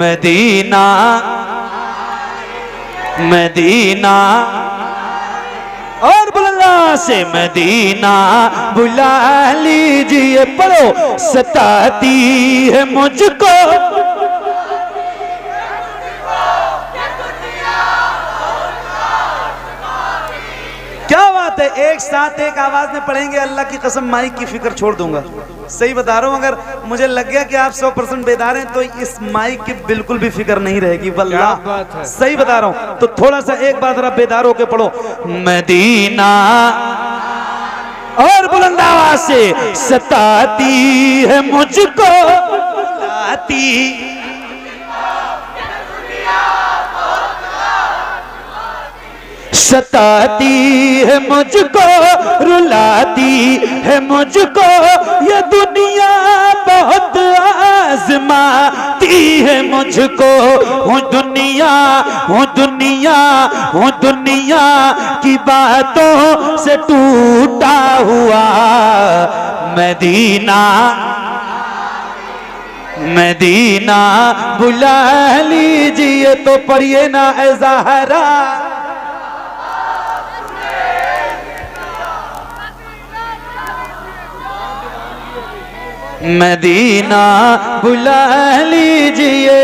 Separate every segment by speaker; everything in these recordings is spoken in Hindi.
Speaker 1: मदीना मदीना और बुलंदा से मदीना बुला लीजिए। पढ़ो, सताती है मुझको क्या बात है। एक साथ एक आवाज में पढ़ेंगे, अल्लाह की कसम माइक की फिक्र छोड़ दूंगा। सही बता रहा हूं, अगर मुझे लग गया कि आप 100% बेदार हैं तो इस माइक की बिल्कुल भी फिक्र नहीं रहेगी। वल्लाह सही बता रहा हूं। तो थोड़ा सा एक बार जरा बेदार होके पढ़ो, मदीना और बुलंद आवाज से, सताती है मुझको लाती सताती है मुझको रुलाती है मुझको, ये दुनिया बहुत आजमाती है मुझको। हूँ दुनिया हूँ दुनिया हूँ दुनिया की बातों से टूटा हुआ। मदीना मदीना बुला लीजिए। तो पढ़िए ना ए ज़हरा, मदीना बुला लीजिए।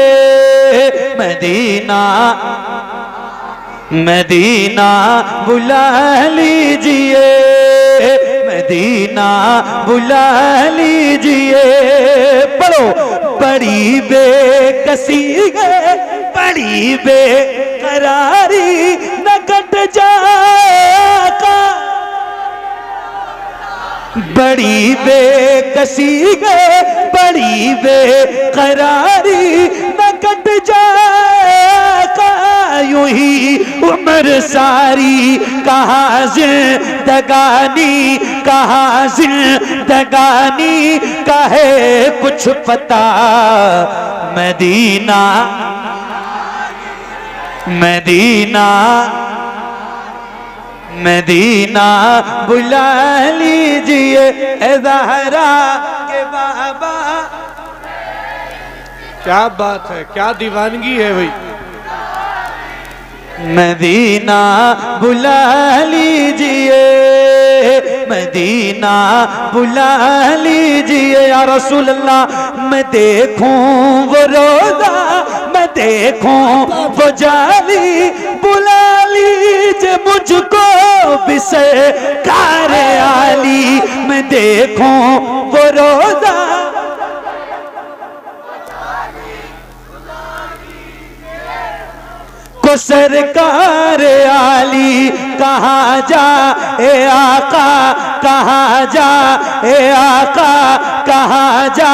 Speaker 1: मदीना मदीना बुला लीजिए। मदीना बुला लीजिए। पढ़ो, बड़ी बेकसी है बड़ी बेकरारी न कट जाएगा। बड़ी बेकसी है बड़ी बेकरारी न कट जाएगा। यूं ही उम्र सारी कहाँ जिंदगानी कहाँ जिंदगानी का है कुछ पता। मदीना मदीना मदीना बुला लीजिए ए ज़हरा के बाबा।
Speaker 2: क्या बात है, क्या दीवानगी है भाई।
Speaker 1: मदीना बुला लीजिए। मदीना बुला लीजिए या रसूल अल्लाह। मैं देखूं वो रोज़ा मैं देखूं वो जाली, बुला लीजिए मुझको बिसे कारे आली। मैं देखूं वो रोज़ा को सरकार आली। कहाँ जा ए आका कहाँ जा ए आका कहाँ जा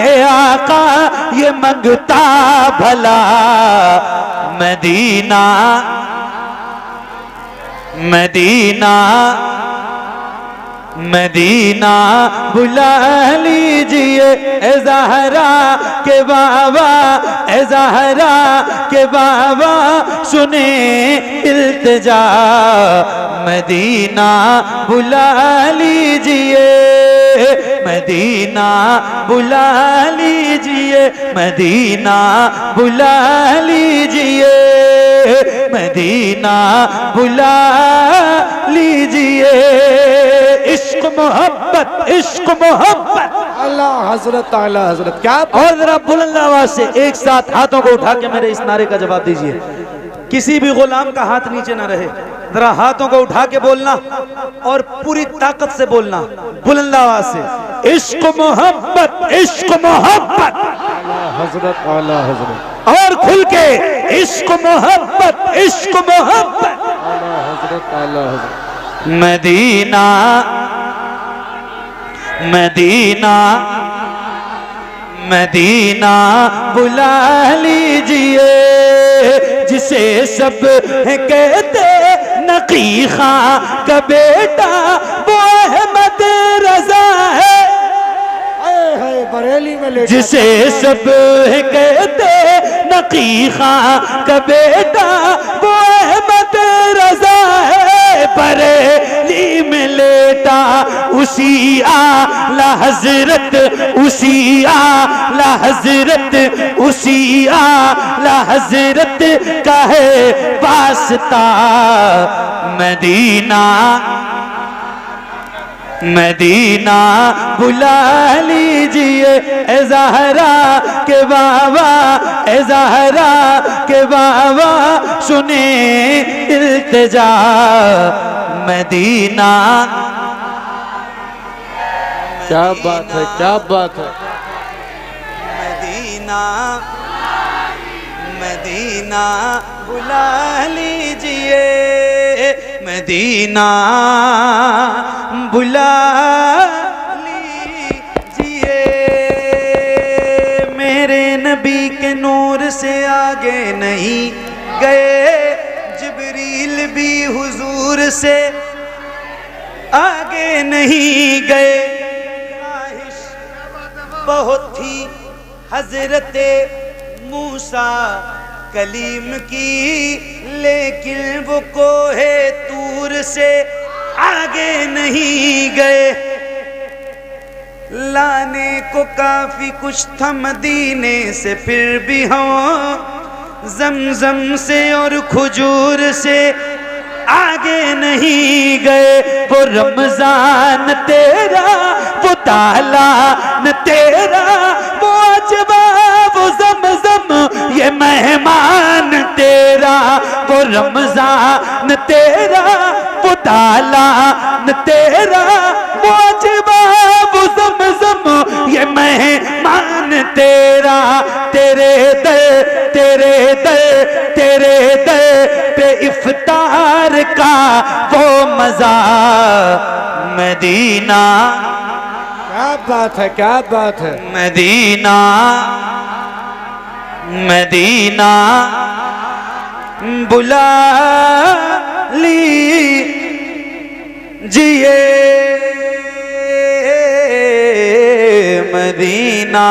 Speaker 1: ए आका, ये मंगता भला। मदीना मदीना मदीना बुला लीजिए ए ज़हरा के बाबा। ए ज़हरा के बाबा सुने इल्तिजा। मदीना बुला लीजिए। मदीना बुला लीजिए। मदीना बुला लीजिए। मदीना बुला लीजिए। इश्क मोहब्बत इश्क मोहब्बत।
Speaker 2: अल्लाह हजरत आला हजरत। क्या
Speaker 1: और जरा बुलंद आवाज से एक साथ हाथों को उठा के मेरे इस नारे का जवाब दीजिए। किसी भी गुलाम का हाथ नीचे ना रहे। जरा हाथों को उठा के बोलना और पूरी ताकत से बोलना बुलंद आवाज से, इश्क मोहब्बत इश्क मोहब्बत।
Speaker 2: हजरत आला हजरत।
Speaker 1: और खुल के, इश्क मोहब्बत इश्क मोहब्बत।
Speaker 2: हजरत आला हजरत।
Speaker 1: मदीना मदीना मदीना बुला लीजिए। जिसे सब कहते नकी खां का बेटा वो अहमद रजा है।
Speaker 2: बरेली में
Speaker 1: जिसे सब कहते नकी खां का बेटा वो अहमद रजा है। बरेली में लेटा
Speaker 3: उसी आला हजरत, उसी आला हजरत, उसी आला हजरत का है वास्ता। मदीना मदीना बुला लीजिए ए ज़हरा के बाबा, ए ज़हरा के बाबा सुने इल्तिजा। मदीना
Speaker 2: क्या बात है, क्या बात है।
Speaker 1: मदीना मदीना बुला लीजिए, मदीना बुला लीजिए। मेरे नबी के नूर से आगे नहीं गए, जिब्रील भी हुजूर से आगे नहीं गए। ख्वाहिश बहुत थी हजरते मूसा कलीम की, लेकिन वो कोहे तूर से आगे नहीं गए। लाने को काफी कुछ था मदीने से, फिर भी हम जमजम से और खजूर से आगे नहीं गए। वो रमजान तेरा, वो तालान तेरा, वो अजबा, वो जमजम ये मेहमान तेरा। वो रमजान तेरा, वो तालान तेरा, वो अजबा, वो जमजम ये मेहमान तेरा। तेरे दर, तेरे दर, तेरे दर पे इफ्तार का वो मजा। मदीना
Speaker 2: क्या बात है, क्या बात है।
Speaker 3: मदीना मदीना बुला लीजिए, मदीना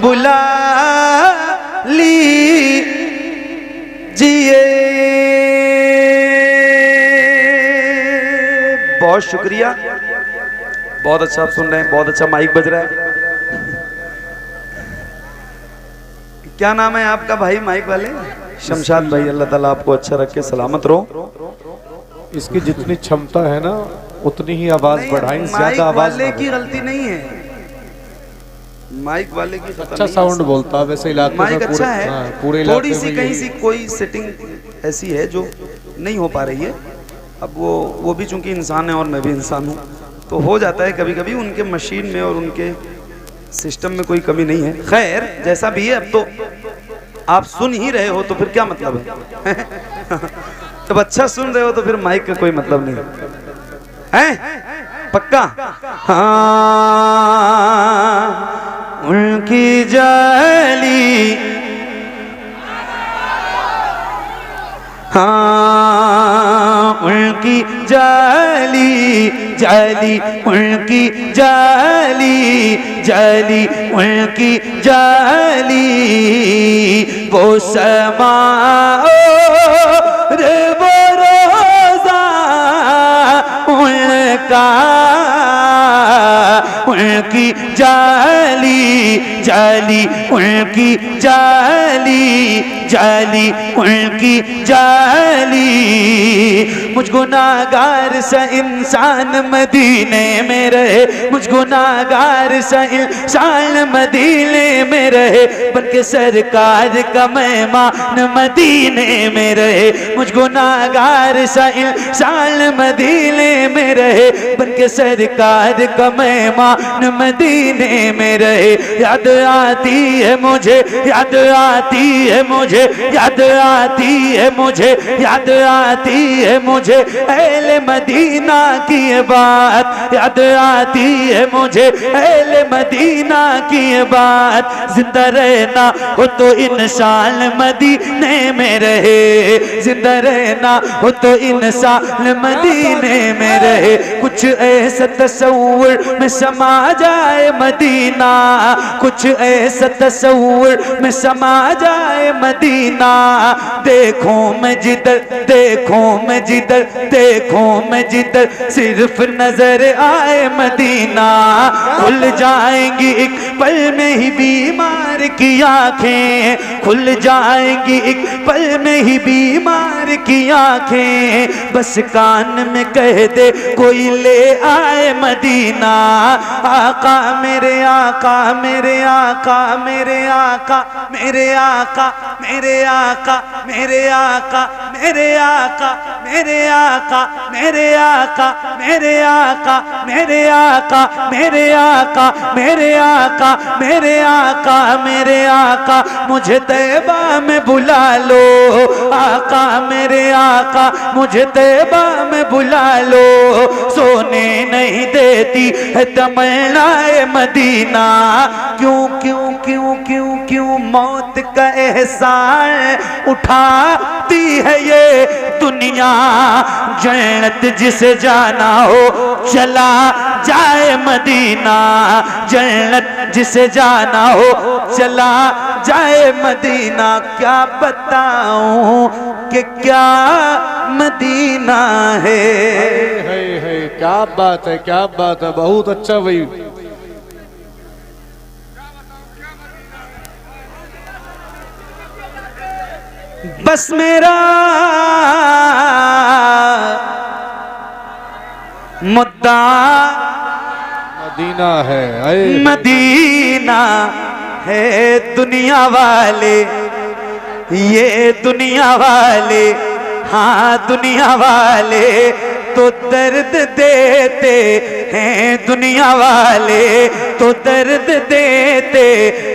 Speaker 3: बुला लीजिए।
Speaker 1: बहुत शुक्रिया, बहुत अच्छा आप सुन रहे हैं, बहुत अच्छा माइक बज रहा है। क्या नाम है आपका भाई माइक वाले? शमशाद भाई, अल्लाह ताला आपको अच्छा रखे, सलामत रहो।
Speaker 2: इसकी जितनी क्षमता है ना उतनी ही आवाज बढ़ाएं, ज्यादा आवाज
Speaker 1: वाले की गलती नहीं है, माइक वाले की खता
Speaker 2: अच्छा
Speaker 1: नहीं
Speaker 2: साउंड
Speaker 1: है।
Speaker 2: बोलता है वैसे इलाके
Speaker 1: माइक
Speaker 2: में
Speaker 1: अच्छा है,
Speaker 2: पूरे इलाके
Speaker 1: थोड़ी सी
Speaker 2: में
Speaker 1: कहीं
Speaker 2: यही-
Speaker 1: सी कोई सेटिंग ऐसी है जो नहीं हो पा रही है। अब वो भी चूंकि इंसान है और मैं भी इंसान हूँ, तो हो जाता है कभी कभी उनके मशीन में और उनके सिस्टम में कोई कमी नहीं है। खैर जैसा भी है, अब तो आप सुन ही रहे हो तो फिर क्या मतलब है। तब अच्छा सुन रहे हो तो फिर माइक का कोई मतलब नहीं है, पक्का। हाँ उनकी जाली, हाँ उनकी जाली, जाली उनकी जाली, जाली उनकी जाली। वो समा रे वो रोज़ा उनका, उनकी जाली, जाली उनकी जाली, जाली उनकी जाली। मुझ गुनाहगार सा इंसान मदीने में रहे, मुझ गुनाहगार सा इंसान मदीने में रहे, बनके सरकार का मेहमान मदीने में रहे। मुझ गुनाहगार सा इंसान मदीने में रहे, बनके सरकार का मेहमान मदीने में रहे। याद आती है मुझे, याद आती है मुझे, याद आती है मुझे, याद आती है मुझे अहले मदीना की ये बात, याद आती है मुझे अहले मदीना की ये बात।
Speaker 3: जिंदा रहना हो तो इंशाल मदीने में रहे, जिंदा रहना हो तो इंशाल मदीने में रहे। कुछ ऐसा तस्वुर में समा जाए मदीना, कुछ ऐसा तस्वुर में समा जाए मदीना। देखो मैं जिधर, देखो मैं जिधर, देखो मैं जिधर, सिर्फ नजर आए मदीना। खुल जाएंगी एक पल में ही बीमार की आंखें, खुल जाएंगी एक पल में ही बीमार की आंखें। बस कान में कह दे कोई ले आए मदीना। आका मेरे आका, मेरे आका, मेरे आका, मेरे आका, मेरे आका, मेरे आका, मेरे आका, मेरे आका, मेरे आका, मेरे आका, मेरे आका, मेरे आका, मेरे आका, मेरे आका, मेरे आका, मुझे तैबा में बुला लो। आका मेरे आका, मुझे तैबा में बुला लो। सोने नहीं देती है तमन्नाए मदीना। क्यों क्यों क्यों क्यों क्यों मौत का एहसान उठाती है ये दुनिया। जन्नत जिसे जाना हो चला जाए मदीना, जन्नत जिसे जाना हो चला जाए मदीना। क्या बताऊं कि क्या मदीना है।
Speaker 2: क्या बात है, क्या बात है, बहुत अच्छा भाई।
Speaker 3: बस मेरा मुद्दा
Speaker 2: मदीना है, अरे
Speaker 3: मदीना है। दुनिया वाले, ये दुनिया वाले, हाँ दुनिया वाले तो दर्द देते हैं। दुनिया वाले तो दर्द देते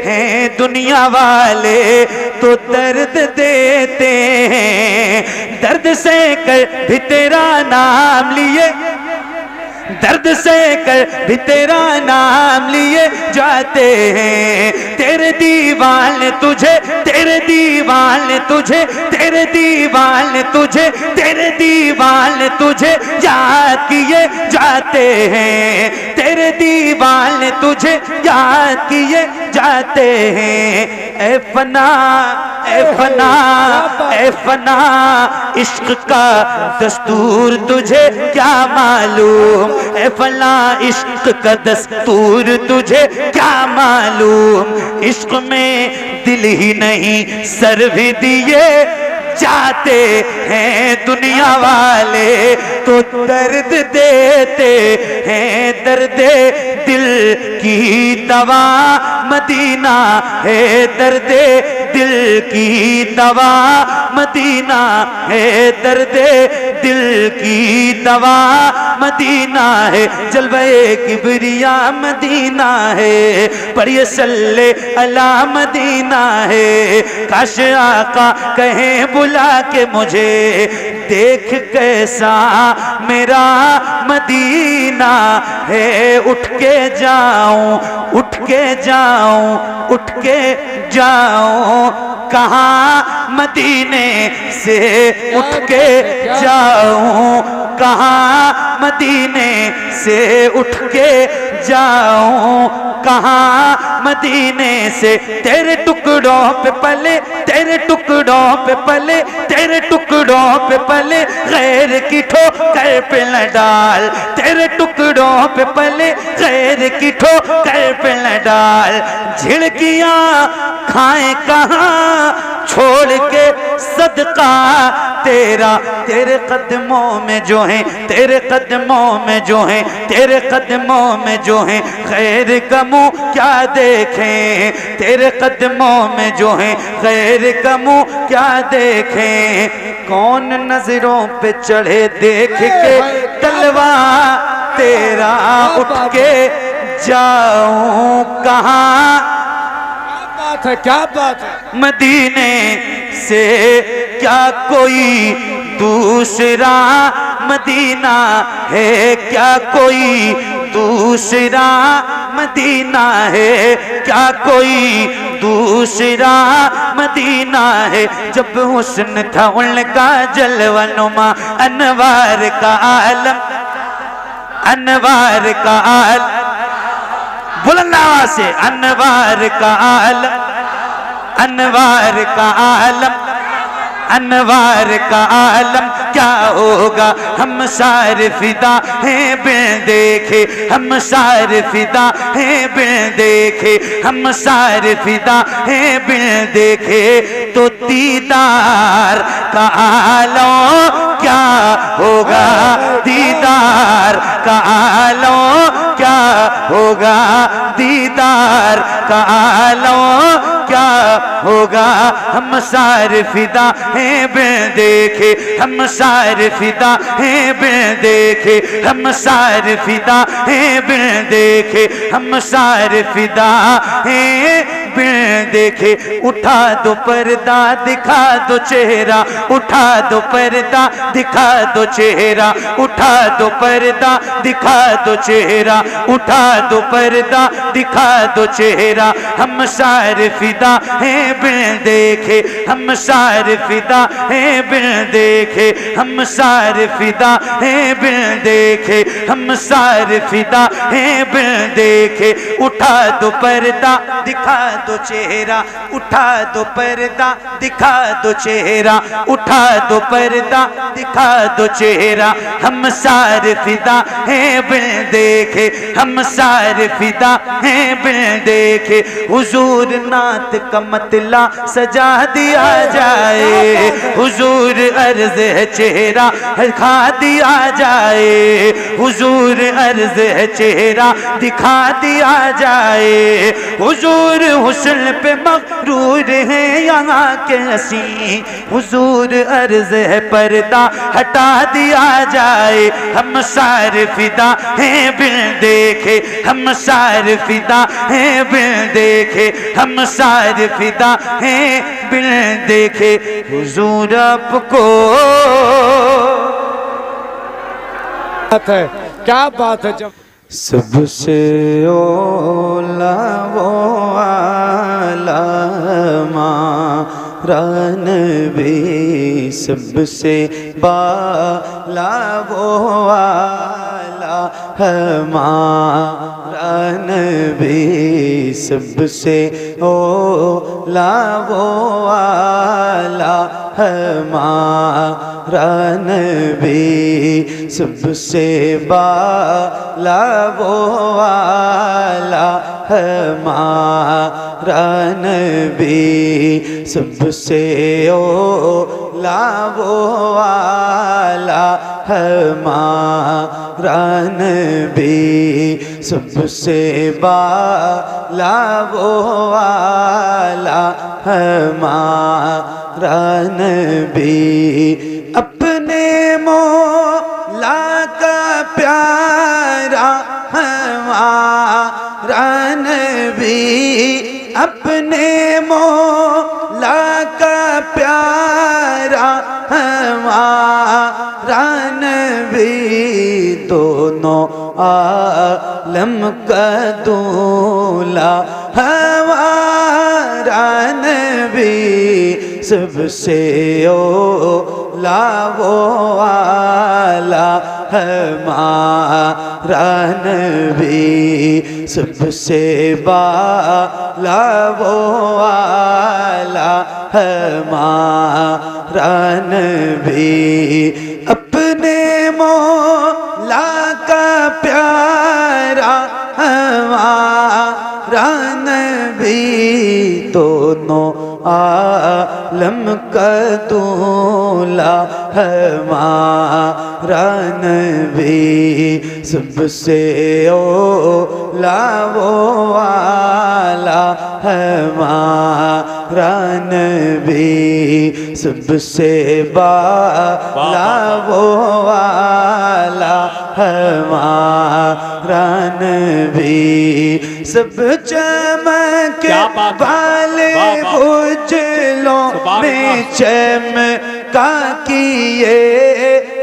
Speaker 3: हैं। दुनिया वाले तो दर्द देते हैं। दर्द से कर भी तेरा नाम लिए, दर्द से कर भी तेरा नाम लिए जाते हैं। तेरे दीवाने तुझे, तेरे दीवाने तुझे, तेरे दीवाने तुझे, तेरे दीवाने तुझे याद किए जाते हैं। तेरे दीवाने तुझे याद किए जाते हैं। ए फना, ए फना, ए फना, इश्क का दस्तूर तुझे क्या मालूम। ए फला इश्क का दस्तूर तुझे क्या मालूम। इश्क में दिल ही नहीं सर भी दिए जाते हैं। दुनिया वाले तो दर्द देते हैं। दर्द दिल की दवा मदीना है। दर्द दिल की दवा मदीना है। दर्द दिल की दवा मदीना है। जलवे किबरिया मदीना है। पढ़िए सल्ले अला मदीना है। काश आका कहें बुला के मुझे, देख कैसा मेरा मदीना है। उठ के जाऊं, उठ के जाऊं, उठ के जाऊं, कहाँ मदीने से उठ के जाऊं, कहाँ मदीने से उठ के जाऊं, कहाँ मदीने से। तेरे टुकड़ों पे पले, तेरे टुकड़ों पे पले, तेरे टुकड़ों पे पले, गैर की ठोकर पे न डाल। तेरे टुकड़ों पे पले, गैर की ठोकर पे न डाल। झिड़कियां खाएं कहाँ छोड़ के सदका तेरा। तेरे कदमों में जो है, तेरे कदमों में जो है, तेरे कदमों में जो है, खैर का मुँह क्या देखें। तेरे कदमों में जो है, खैर का मुँह क्या देखें। कौन नजरों पे चढ़े देख के तलवा तेरा। उठ के जाऊं कहाँ,
Speaker 2: बात है, क्या बात है।
Speaker 3: मदीने से क्या कोई दूसरा मदीना है। क्या कोई दूसरा मदीना है। क्या कोई दूसरा मदीना है। जब हुस्न था उनका जलवनुमा, अनवार का आलम, अनवार का आलम, बुलंद आवाज से, अनवार का आलम, अनवार का आलम, अनवार का आलम क्या होगा। हम सारे फिदा हैं बिन देखे, हम सारे फिदा हैं बिन देखे, हम सारे फिदा हैं बिन देखे। तो दीदार का आलम क्या होगा, दीदार का आलम क्या होगा, दीदार का आलम क्या होगा। हम सारे फिदा हैं बिन देखे, हम सारे फिदा हैं बिन देखे, हम सारे फिदा हैं बिन देखे, हम सारे फिदा हैं बिन देखे। उठा दो पर्दा दिखा दो चेहरा, उठा दो पर्दा दिखा दो चेहरा, उठा दो पर्दा दिखा दो चेहरा, उठा दो पर्दा दिखा दो चेहरा। हम सारे फिदा हैं बिन देखे, हम सारे फिदा हैं बिन देखे, हम सारे फिदा हैं बिन देखे, हम सारे फिदा हैं बिन देखे। उठा दो पर्दा दिखा दो चेहरा, उठा दो पर्दा दिखा दो चेहरा, उठा दो पर्दा दिखा दो चेहरा। हम सारे फिदा हैं बिन देखे, हम सारे फिदा हैं बिन देखे। हुजूर नात का मतला सजा दिया जाए, हुजूर अर्ज है चेहरा दिखा दिया जाए, हुजूर अर्ज है चेहरा दिखा दिया जाए। हुजूर हुस्न पे मगरूर है यहाँ के हसीं, हुजूर अर्ज है पर्दा हटा दिया जाए। हम सारे फिदा हैं बिन देखे, हम सारे फिदा हैं बिन देखे, हम सारे फिदा हैं बिन देखे। हुजूर आपको
Speaker 2: बात है, क्या बात है। जब
Speaker 3: सबसे ओला वो आलमा नबी, सबसे बाला वो आला हमारा नबी, सबसे ओला वो आला हमारा नबी, सबसे बाला वो आला हमारा नबी, सबसे ओला वो आला हमारा नबी, सबसे बाला वो आला हमारा नबी। अपने मौला का प्यारा हमारा नबी, अपने मौला का प्यारा हमारा नबी। दोनों आलम का दूल्हा हमारा नबी, सबसे ओला वो आला हमारा नबी, सबसे बाला वो आला हमारा नबी। अपने मौला का प्यारा हमारा नबी, दोनों आलम का दूल्हा हमारा नबी, सबसे ओला वो आला हमारा नबी, सबसे बाला वो आला हमारा नबी। सब चमक वाले उजलों में चमका किए,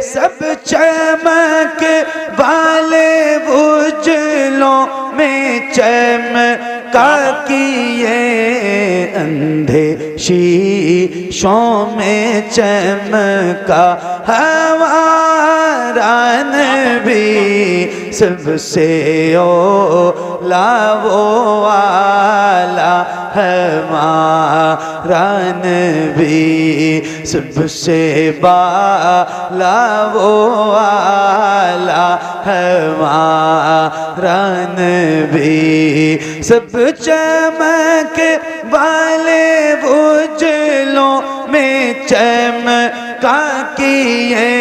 Speaker 3: सब चमक वाले उजलों में चमका किए। अंधे शीशों में चमका हमारा नबी, सबसे ओला वो वाला हमारा नबी, सबसे बाला वो वाला हमारा नबी, सब चमक वाले उजलों में चमका किए,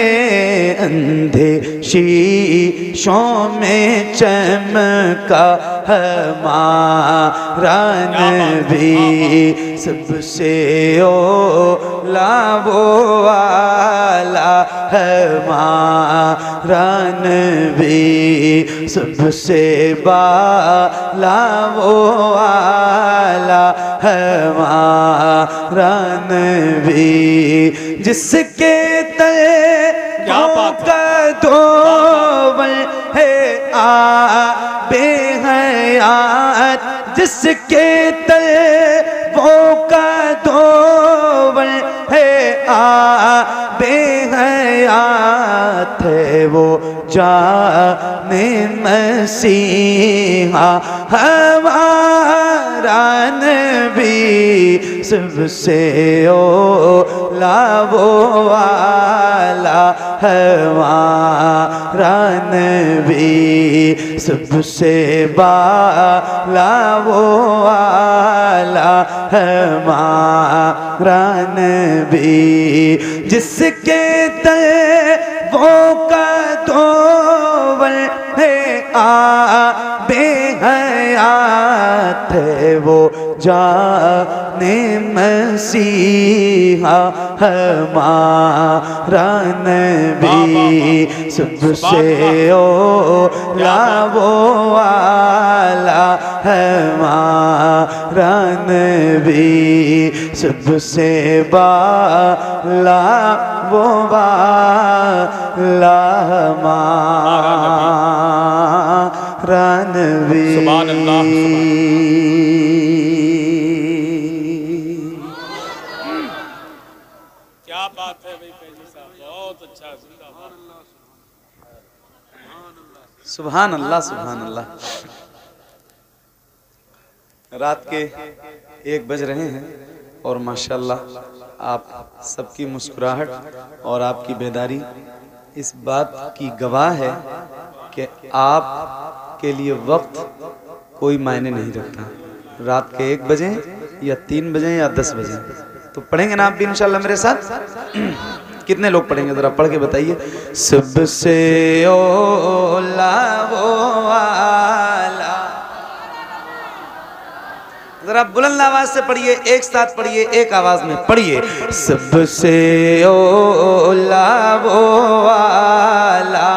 Speaker 3: अंधे शीशों में चमका हमारा नबी, सबसे ओला वो वाला हमारा नबी, सबसे बाला वो वाला हमारा नबी, जिसके तले कदोवल है बेहयात, जिसके तले वो कदोवल है बेहयात है, वो जाने मसीहा हमारा नबी, सबसे ओला वो वाला हमारा नबी, सबसे बाला वो वाला हमारा नबी, जिसके तले वो कदोवल है बेहयात है, वो जाने मसीहा हमारा नबी, सबसे ओला वो वाला हमारा नबी, सबसे बाला वो वाला हमारा नबी।
Speaker 2: सुभान अल्लाह,
Speaker 4: क्या बात है भाई फैजी साहब, बहुत अच्छा।
Speaker 1: सुभान अल्लाह, सुभान अल्लाह। रात के 1 बज रहे हैं और माशाल्लाह आप सबकी मुस्कुराहट और आपकी बेदारी इस बात की गवाह है कि आप के लिए वक्त कोई मायने नहीं रखता। रात के 1 बजे या 3 बजे या 10 बजे, तो पढ़ेंगे ना आप भी इंशाल्लाह मेरे साथ? कितने लोग पढ़ेंगे जरा पढ़ के बताइए। सबसे ओला वो वाला, जरा बुलंद आवाज से पढ़िए, एक साथ पढ़िए, एक आवाज में पढ़िए। सबसे ओला वो वाला,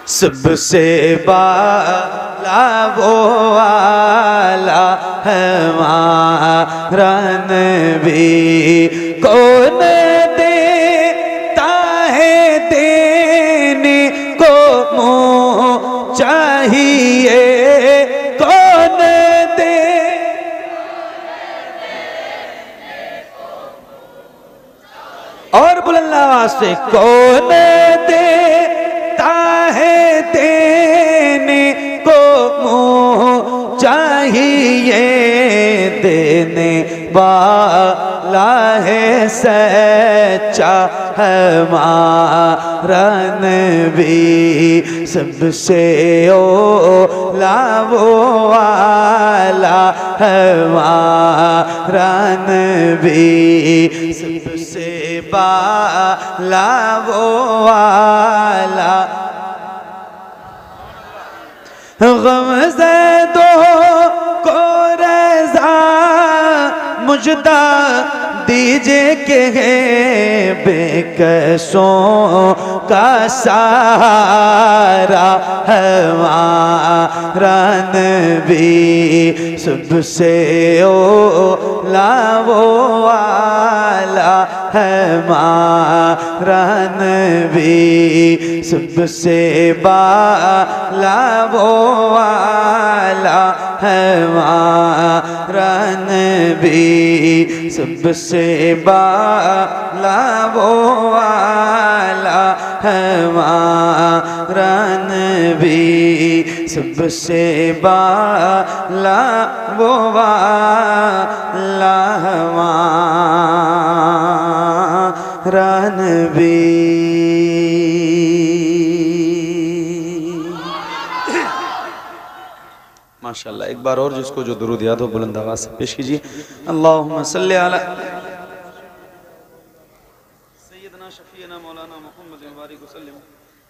Speaker 1: सबसे बाला वो वाला हमारा नबी, कौन देता है देने को मुँह चाहिए, कौन दे और बुलंद आवाज से, कौन देता है देने को मुँह चाहिए, देने वाला है सच्चा हमारा नबी, सबसे ओला वो वाला हमारा नबी, सबसे बाला वो वाला। गमज़दों को रज़ा मुझदा दीजिए के बेकसों का सहारा हमारा नबी, सबसे ओला वो वाला
Speaker 3: हमारा नबी सबसे बाला वो वाला हमारा नबी सबसे बाला वो वाला हमारा नबी सबसे बाला वो वाला हमारा नबी।
Speaker 1: माशाल्लाह, एक बार और जिसको जो दुरूद याद हो बुलंद आवाज से पेश कीजिए। अल्लाहुम्मा सल्ली अला सय्यदना शफीना मौलाना मुहम्मद मुबारक वसल्लम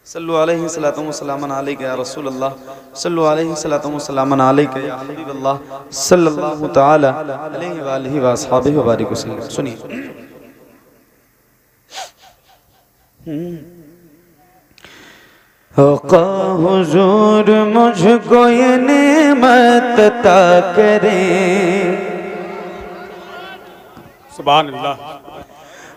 Speaker 1: सल्लु अलैहि सलातु व सलामन अलैका या रसूल अल्लाह सल्लु अलैहि सलातु व सलामन अलैका या हबीब अल्लाह सल्लल्लाहु तआला अलैहि व आलिहि व अस्हाबिहि व बारिक वसल्लम। सुनिए,
Speaker 3: आका हुजूर मुझको ये नेमत अता करें,
Speaker 4: सुभान अल्लाह।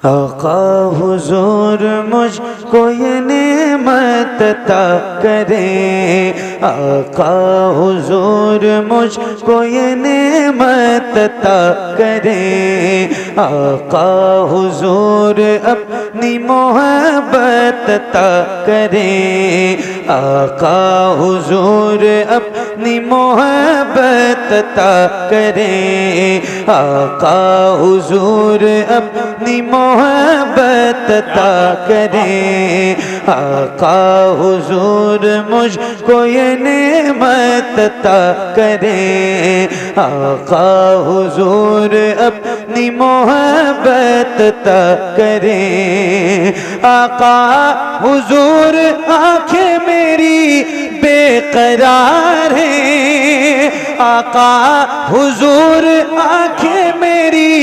Speaker 3: आका हुजूर मुझको ये नेमत अता करें, आका हुजूर मुझको ये नेमत अता करें, आका हुजूर अपनी मोहब्बत अता करें, आका हुजूर अपनी मोहब्बत अता करें, आका हुजूर अपनी मोहब्बत अता करें, आका हुजूर मुझको ये नेमत अता करें, आका हुजूर अपनी मोहब्बत अता करें, आका हुजूर आंखें मेरी बेकरार हैं, आका हुजूर आंखें मेरी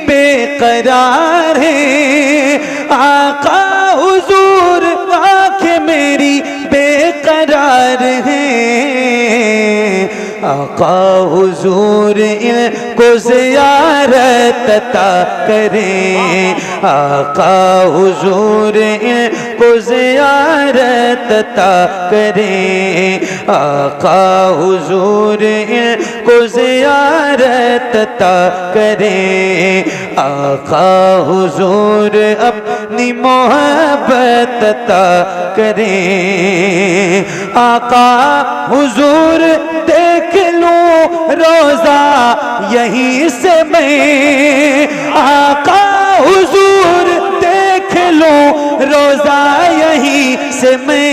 Speaker 3: बेकरार हैं, आका हुजूर आंखें मेरी बेकरार हैं, आका हुजूर इनको ज़ियारत अता करें, आका हुजूर इनको ज़ियारत अता करें, आका हुजूर इनको ज़ियारत अता करें, आका हुजूर अपनी मोहब्बत अता करें, आका हुजूर देख लूं रोजा यहीं से मैं, आका हुजूर देख लूं रोजा यहीं से मैं,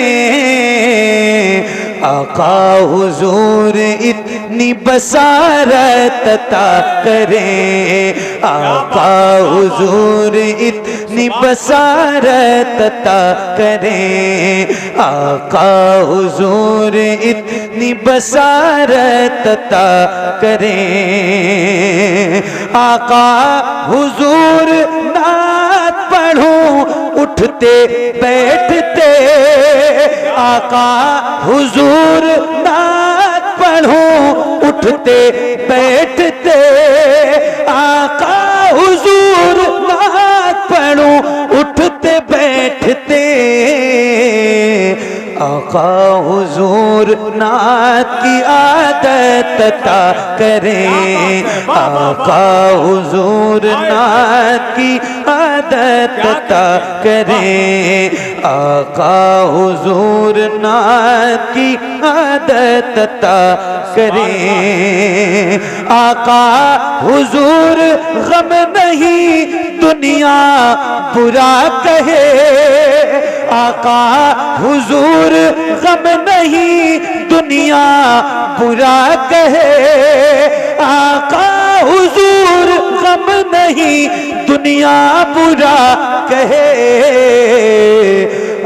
Speaker 3: आका हुजूर इतनी बसारत अता करें, आका हुजूर इतनी बसारत अता करें, आका हुजूर इतनी बसारत अता करें, आका हुजूर नात पढ़ूं उठते बैठते, आका हुजूर नात पढ़ूं उठते बैठते, आका हुजूर नात पढ़ूं उठते बैठते, आका हुजूर नात की आदत अता करें, आका हुजूर नात की आदत अता करें, आका हुजूर नात की आदत अता करें, आका हुजूर गम नहीं दुनिया बुरा कहे, आका हुजूर गम नहीं दुनिया बुरा कहे, आका हुजूर गम नहीं दुनिया बुरा कहे,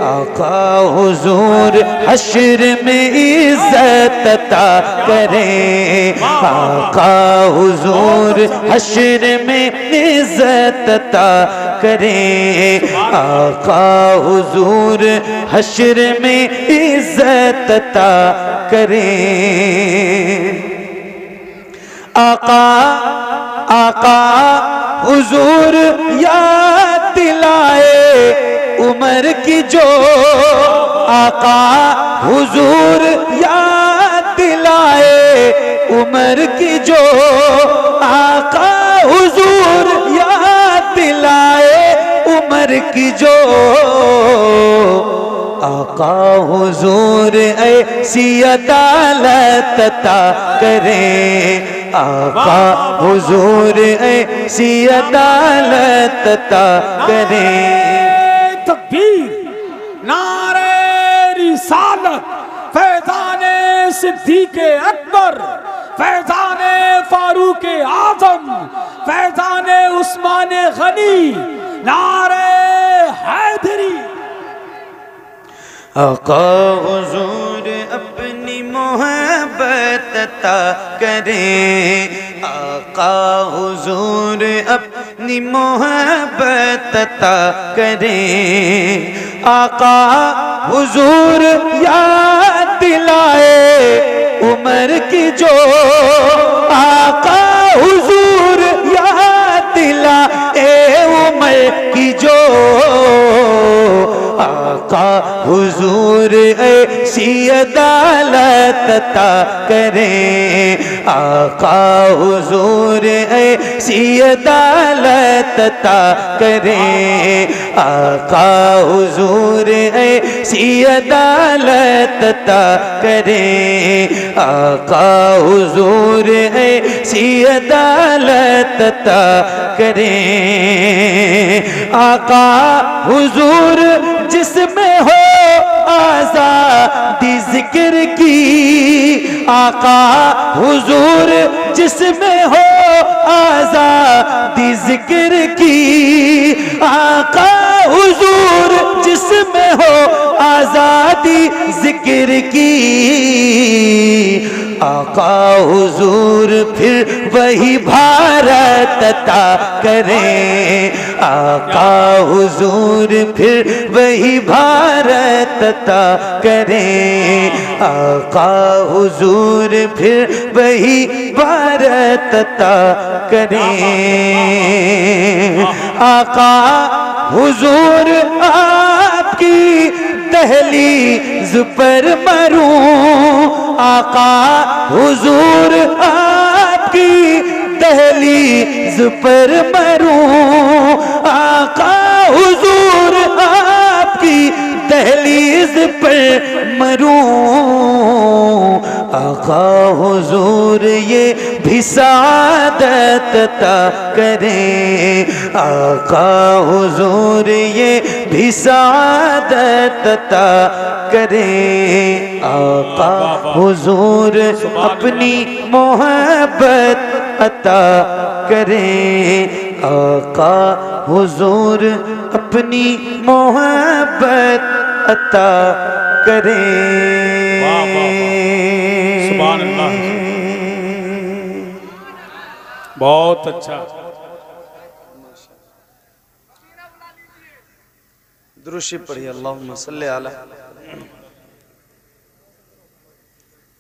Speaker 3: आका हुजूर हश्र में इज्जत अता करें, आका हुजूर हश्र में इज्जत अता करें, आका हुजूर हश्र में इज्जत अता करें, आका आका हुजूर याद उमर की जो आका हुजूर याद दिलाए, उमर की जो आका हुजूर याद दिलाए, उमर की जो आका हुजूर ऐसी अदालत अता करें, आका हुजूर ऐसी अदालत अता करें।
Speaker 5: तकबीर, नारे रिसालत, फैज़ाने सिद्दीक़े अकबर, फैज़ाने फारूक़े आज़म, फैज़ाने उस्माने गनी, नारे हैदरी।
Speaker 3: आका हुजूर अपनी मोहब्बत अता करें, आका हुजूर अपनी मोहब्बत अता करें, आका हुजूर याद दिलाए, उमर की जो आका हुजूर याद दिलाए, उमर की जो आका हुजूर ऐसी अदालत अता करें, आका हुजूर ऐसी अदालत अता करें, आका हुजूर ऐसी अदालत अता करें, आका हुजूर ऐसी अदालत अता करें। आका हुजूर जिसमें हो आज़ादी जिक्र की, आका हुजूर जिसमें हो आज़ादी जिक्र की, आका हुजूर जिसमें हो आज़ादी जिक्र की, आका हुजूर फिर वही भारत अता करें, आका हुजूर फिर वही भारत अता करें, आका हुजूर फिर वही भारत अता करें। आका हुजूर आपकी दहलीज पर मरूं, आका हुजूर आपकी दहलीज पर मरूं, आका हुजूर आपकी दहलीज पर मरूं, आका हुजूर ये भी सादत अता करें, आका हुजूर ये भी सादत अता करें, आका हुजूर अपनी मोहब्बत अता करें, आका हुजूर अपनी मोहब्बत अता करें।
Speaker 4: वाह, वाह, वाह। सुभान अल्लाह। बहुत अच्छा।
Speaker 1: दुरूद पढ़िए, अल्लाहुम्मा सल्ली अला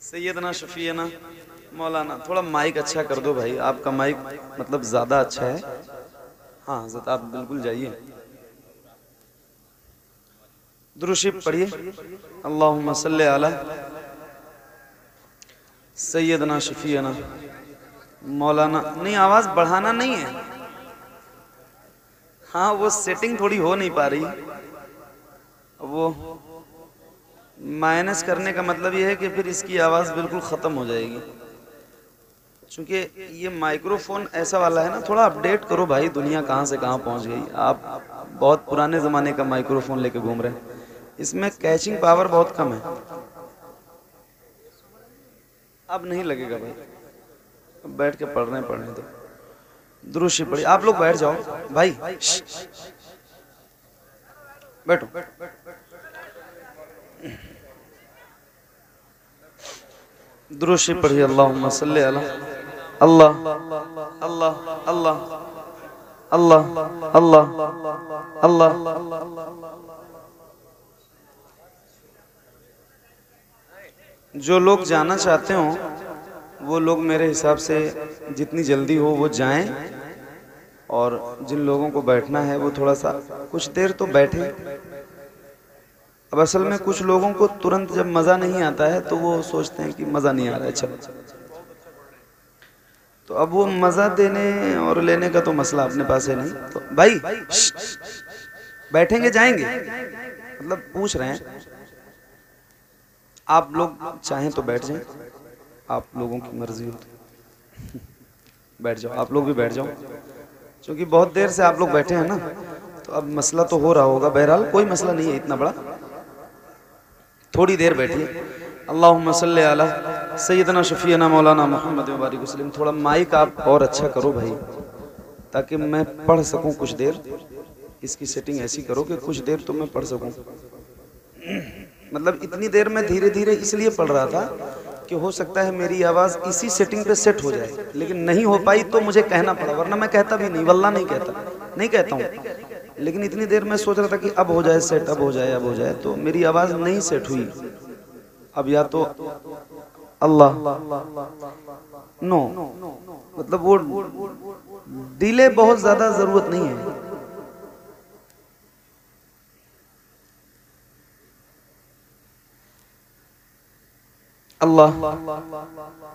Speaker 1: सैयदना शफीना मौलाना। थोड़ा माइक अच्छा कर दो भाई, आपका माइक मतलब ज़्यादा अच्छा है। हाँ हज़रत आप बिल्कुल जाइए। दुरूद पढ़िए, अल्लाहुम्मा सल्ली अला सैयदना शफीना मौलाना। नहीं, आवाज़ बढ़ाना नहीं है। हाँ वो सेटिंग थोड़ी हो नहीं पा रही, वो माइनस करने का मतलब ये है कि फिर इसकी आवाज़ बिल्कुल ख़त्म हो जाएगी। चूँकि ये माइक्रोफोन ऐसा वाला है ना, थोड़ा अपडेट करो भाई। दुनिया कहाँ से कहाँ पहुँच गई। आप बहुत पुराने ज़माने का माइक्रोफोन लेके घूम रहे हैं, इसमें कैचिंग पावर बहुत कम है। अब नहीं लगेगा भाई, अब बैठ के पढ़ने दो। दुरूद पढ़िए, आप लोग बैठ जाओ भाई, बैठो। दुरूद पढ़िए, अल्लाहुम्मा सल्ली अला अल्लाह अल्लाह अल्लाह अल्लाह अल्लाह अल्लाह। जो लोग जाना चाहते हो वो लोग मेरे हिसाब से जितनी जल्दी हो वो जाएं, और जिन लोगों को बैठना है वो थोड़ा सा कुछ देर तो बैठे। अब असल में कुछ लोगों को तुरंत जब मज़ा नहीं आता है तो वो सोचते हैं कि मज़ा नहीं आ रहा है, चलो। तो अब वो मज़ा देने और लेने का तो मसला अपने पास है नहीं। तो भाई बैठेंगे जाएंगे, मतलब पूछ रहे हैं। आप लोग चाहें तो बैठ जाएं, आप लोगों की मर्जी हो तो बैठ जाओ। आप लोग भी बैठ जाओ, क्योंकि बहुत देर से आप लोग बैठे हैं ना, तो अब मसला तो हो रहा होगा। बहरहाल कोई मसला नहीं है इतना बड़ा, थोड़ी देर बैठिए। अल्लाहुम्मा सल्ली अला सय्यदना शफीना मौलाना मोहम्मद व बारिक वसल्लम। थोड़ा माइक आप और अच्छा करो भाई, ताकि मैं पढ़ सकूं कुछ देर। इसकी सेटिंग ऐसी करो कि कुछ देर तो मैं पढ़ सकूं। मतलब इतनी देर मैं धीरे धीरे इसलिए पढ़ रहा था कि हो सकता है मेरी आवाज़ इसी सेटिंग पे सेट हो जाए, लेकिन नहीं हो पाई तो मुझे कहना पड़ा, वरना मैं कहता भी नहीं, वल्लाह नहीं कहता हूँ। लेकिन इतनी देर मैं सोच रहा था कि अब हो जाए सेट, अब हो जाए, तो मेरी आवाज़ नहीं सेट हुई। अब या तो अल्लाह नो, मतलब वो डिले बहुत ज़्यादा ज़रूरत नहीं है। अल्लाह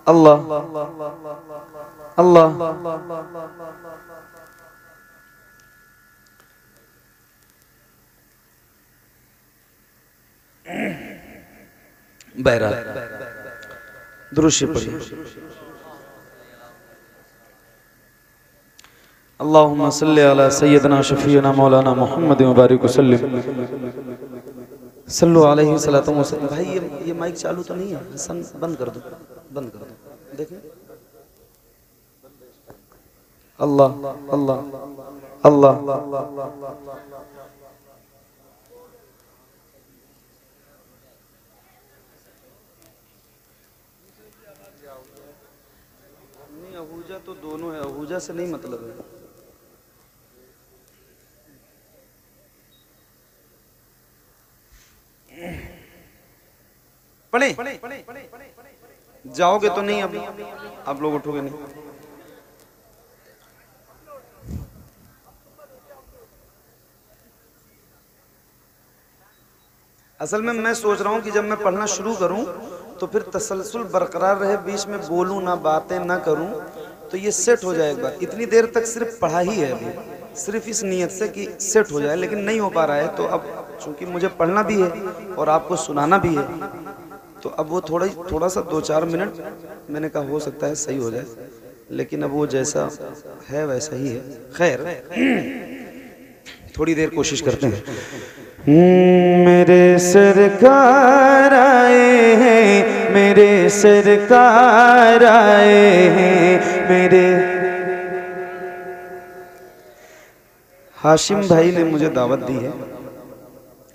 Speaker 1: अल्लाह अल्लाह बहरहाल दुरूद शरीफ पढ़िए। अल्लाहुम्मा सल्ली अला सय्यदना शफीना मौलाना मोहम्मद व बारिक वसल्लम सल्लु अलैहि वसल्लम। भाई ये माइक चालू तो नहीं है, हसन बंद कर दो देखें। अल्लाह अल्लाह अल्लाह नहीं, अहूजा तो दोनों है, अहूजा से नहीं मतलब है। पढ़े जाओगे तो नहीं, अभी आप लोग उठोगे नहीं। असल में मैं सोच रहा हूँ कि जब मैं पढ़ना शुरू करूँ तो फिर तसलसल बरकरार रहे, बीच में बोलूँ ना, बातें ना करूँ, तो ये सेट हो जाए एक बार। इतनी देर तक सिर्फ पढ़ा ही है अभी, सिर्फ इस नियत से कि सेट हो जाए, लेकिन नहीं हो पा रहा है। तो अब चूंकि मुझे पढ़ना भी है और आपको सुनाना भी है, तो अब वो थोड़ा सा 2-4 मिनट मैंने कहा हो सकता है सही हो जाए, लेकिन अब वो जैसा है वैसा ही है। खैर थोड़ी देर कोशिश करते हैं। मेरे सरकार आए हैं, मेरे सरकार आए हैं, मेरे हाशिम भाई ने मुझे दावत दी है।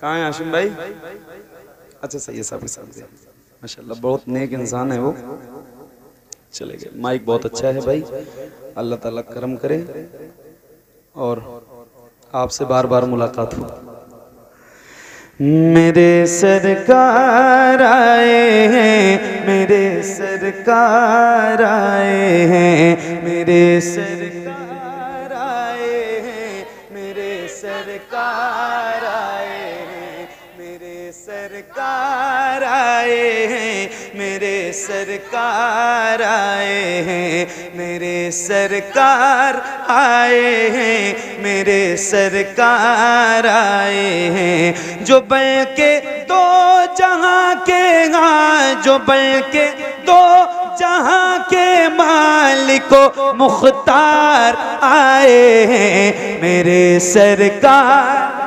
Speaker 1: कहाँ है हाशिम भाई? अच्छा सही है, साहब के साथ माशाल्लाह, बहुत नेक इंसान है वो। चले गए। माइक बहुत अच्छा है भाई, अल्लाह ताला करम करे और आपसे बार बार मुलाकात हो। मेरे सरकार आए हैं, मेरे सरकार आए हैं, मेरे सरकार आए हैं, मेरे सरकार आए हैं, मेरे सरकार आए हैं, मेरे सरकार आए हैं, मेरे सरकार आए हैं, मेरे सरकार आए हैं। जो बल के दो जहां के जो बल के दो जहां के मालिको मुख्तार आए हैं, मेरे सरकार।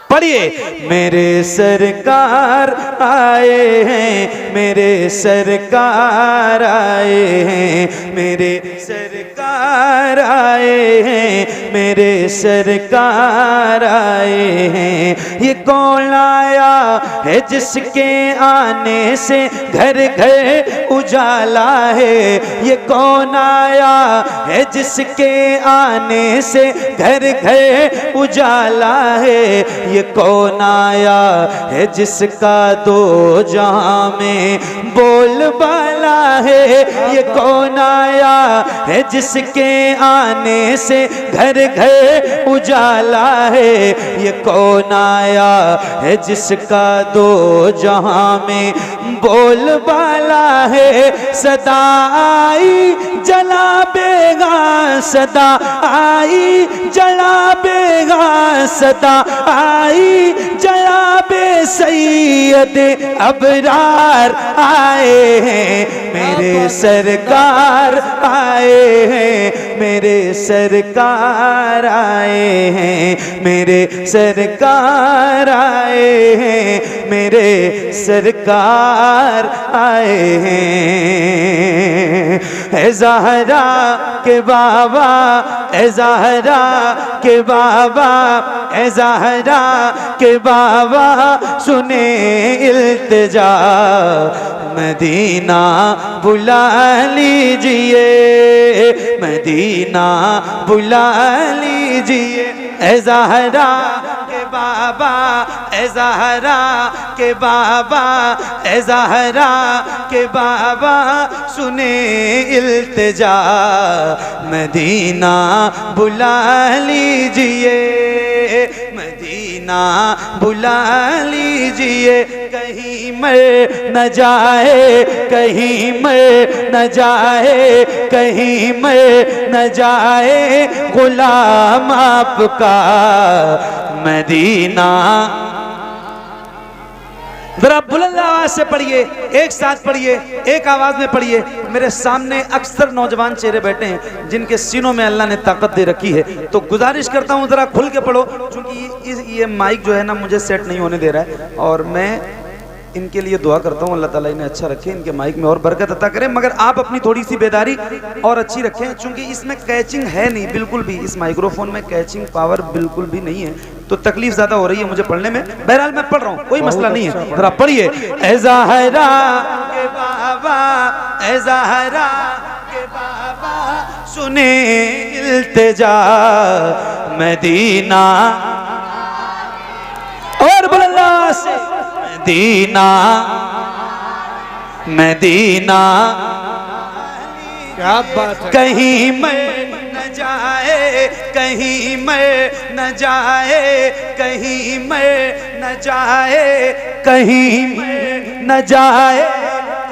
Speaker 1: पढ़िए, मेरे सरकार आए हैं, मेरे सरकार आए हैं, मेरे सरकार आए हैं, मेरे सरकार आए हैं। ये कौन आया है जिसके आने से घर घर उजाला है? ये कौन आया है जिसके आने से घर घर उजाला है? ये कौन आया है जिसका दो जहां में बोल बाला
Speaker 3: है, ये कौन आया है जिसके आने से घर घर उजाला है, ये कौन आया है जिसका दो जहां में बोलबाला है। सदा आई जला बेगा, सदा आई जला बेगा, सदा आई जला बे सैयद अबरार आए हैं, मेरे सरकार आए हैं, मेरे सरकार आए हैं, मेरे सरकार आए हैं, मेरे सरकार आए हैं। ए ज़हरा के बाबा, ए ज़हरा के बाबा, ए ज़हरा के बाबा सुने इल्तिजा, मदीना बुला लीजिए, मदीना बुला लीजिए। ए ज़हरा के बाबा, ए ज़हरा के बाबा, ए ज़हरा के बाबा सुने इल्तिजा, मदीना बुला लीजिए, मदीना बुला लीजिए। कहीं मर न जाए, कहीं मर न जाए, कहीं मर न जाए गुलाम आपका मदीना। जरा बुलंद आवाज से पढ़िए, एक साथ पढ़िए, एक आवाज में पढ़िए। मेरे सामने अक्सर नौजवान चेहरे बैठे हैं जिनके सीनों में अल्लाह ने ताकत दे रखी है, तो गुजारिश करता हूं जरा खुल के पढ़ो, क्योंकि ये माइक जो है ना मुझे सेट नहीं होने दे रहा है, और मैं इनके लिए दुआ करता हूँ अल्लाह ताला इन्हें अच्छा रखे, इनके माइक में और बरकत अता करे। मगर आप अपनी थोड़ी सी बेदारी और अच्छी रखें, क्योंकि इसमें कैचिंग है नहीं बिल्कुल भी, इस माइक्रोफोन में कैचिंग पावर बिल्कुल भी नहीं है, तो तकलीफ ज्यादा हो रही है मुझे पढ़ने में। बहरहाल मैं पढ़ रहा हूँ, कोई मसला नहीं है, जरा पढ़िए। ए ज़हरा के बाबा, ए ज़हरा के बाबा सुने इल्तिजा, मदीना और बुलंद से मदीना, मदीना।
Speaker 2: क्या बात है।
Speaker 3: कहीं मर न जाए, कहीं मर न जाए, कहीं मर न जाए, कहीं मर न जाए,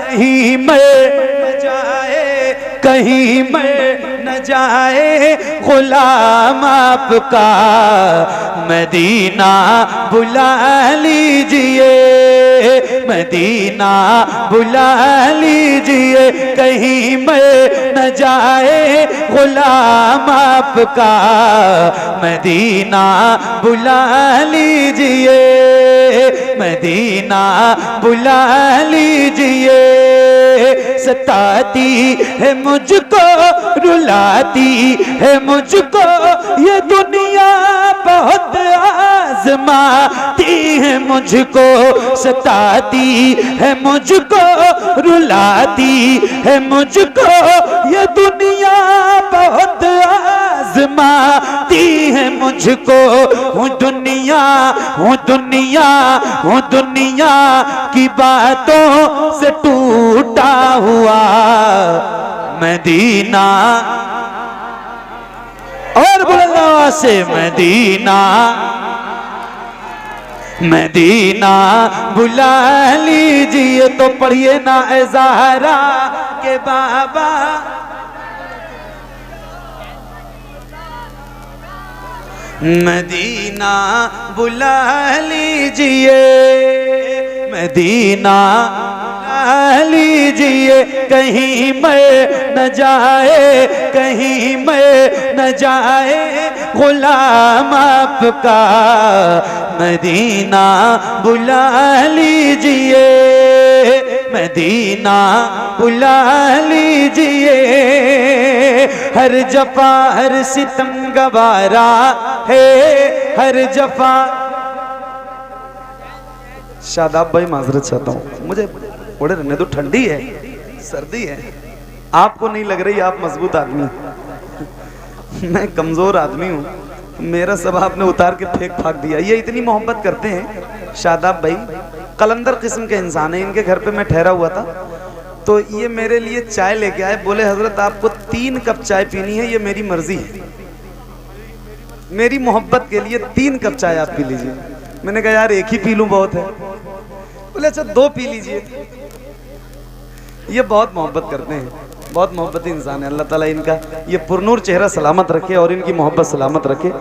Speaker 3: कहीं मर न जाए, कहीं मर न जाए गुलाम आपका मदीना बुला लीजिए, मदीना बुला लीजिए। कहीं मर न जाए गुलाम आपका मदीना बुला लीजिए, मदीना बुला लीजिए। सताती है मुझको, रुलाती है मुझको ये दुनिया, बहुत आजमाती है मुझको, सताती है मुझको, रुलाती है मुझको ये दुनिया, बहुत आजमाती है मुझको। हूँ दुनिया, हूँ दुनिया, हूँ दुनिया की बातों से टूटा हुआ मदीना और बुलंद से मदीना, मदीना बुला लीजिए। तो पढ़िए ना ए ज़हरा के बाबा, मदीना बुला लीजिए, मदीना बुला लीजिए। कहीं मर न जाए, कहीं मर न जाए गुलाम आपका मदीना बुला लीजिए, मदीना बुला लीजिए। हर जफा हर सितम गवारा है, हर जफा। शादाब भाई माजरत चाहता हूँ, मुझे थोड़े रहने दो, ठंडी है, सर्दी है। आपको नहीं लग रही आप मजबूत आदमी, मैं कमजोर आदमी हूँ, मेरा सब आपने उतार के फेंक फाक दिया। ये इतनी मोहब्बत करते हैं शादाब भाई, कलंदर किस्म के इंसान है। इनके घर पे मैं ठहरा हुआ था,
Speaker 1: तो ये मेरे लिए चाय लेके आए, बोले हजरत आपको 3 कप चाय पीनी है, ये मेरी मर्जी है, मेरी मोहब्बत के लिए 3 कप चाय आप पी लीजिए। मैंने कहा यार एक ही पी लूं बहुत है। बोले अच्छा 2 पी लीजिए। ये बहुत मोहब्बत करते हैं, बहुत मोहब्बती इंसान है। अल्लाह ताला इनका ये पुरनूर चेहरा सलामत रखे और इनकी मोहब्बत सलामत रखे।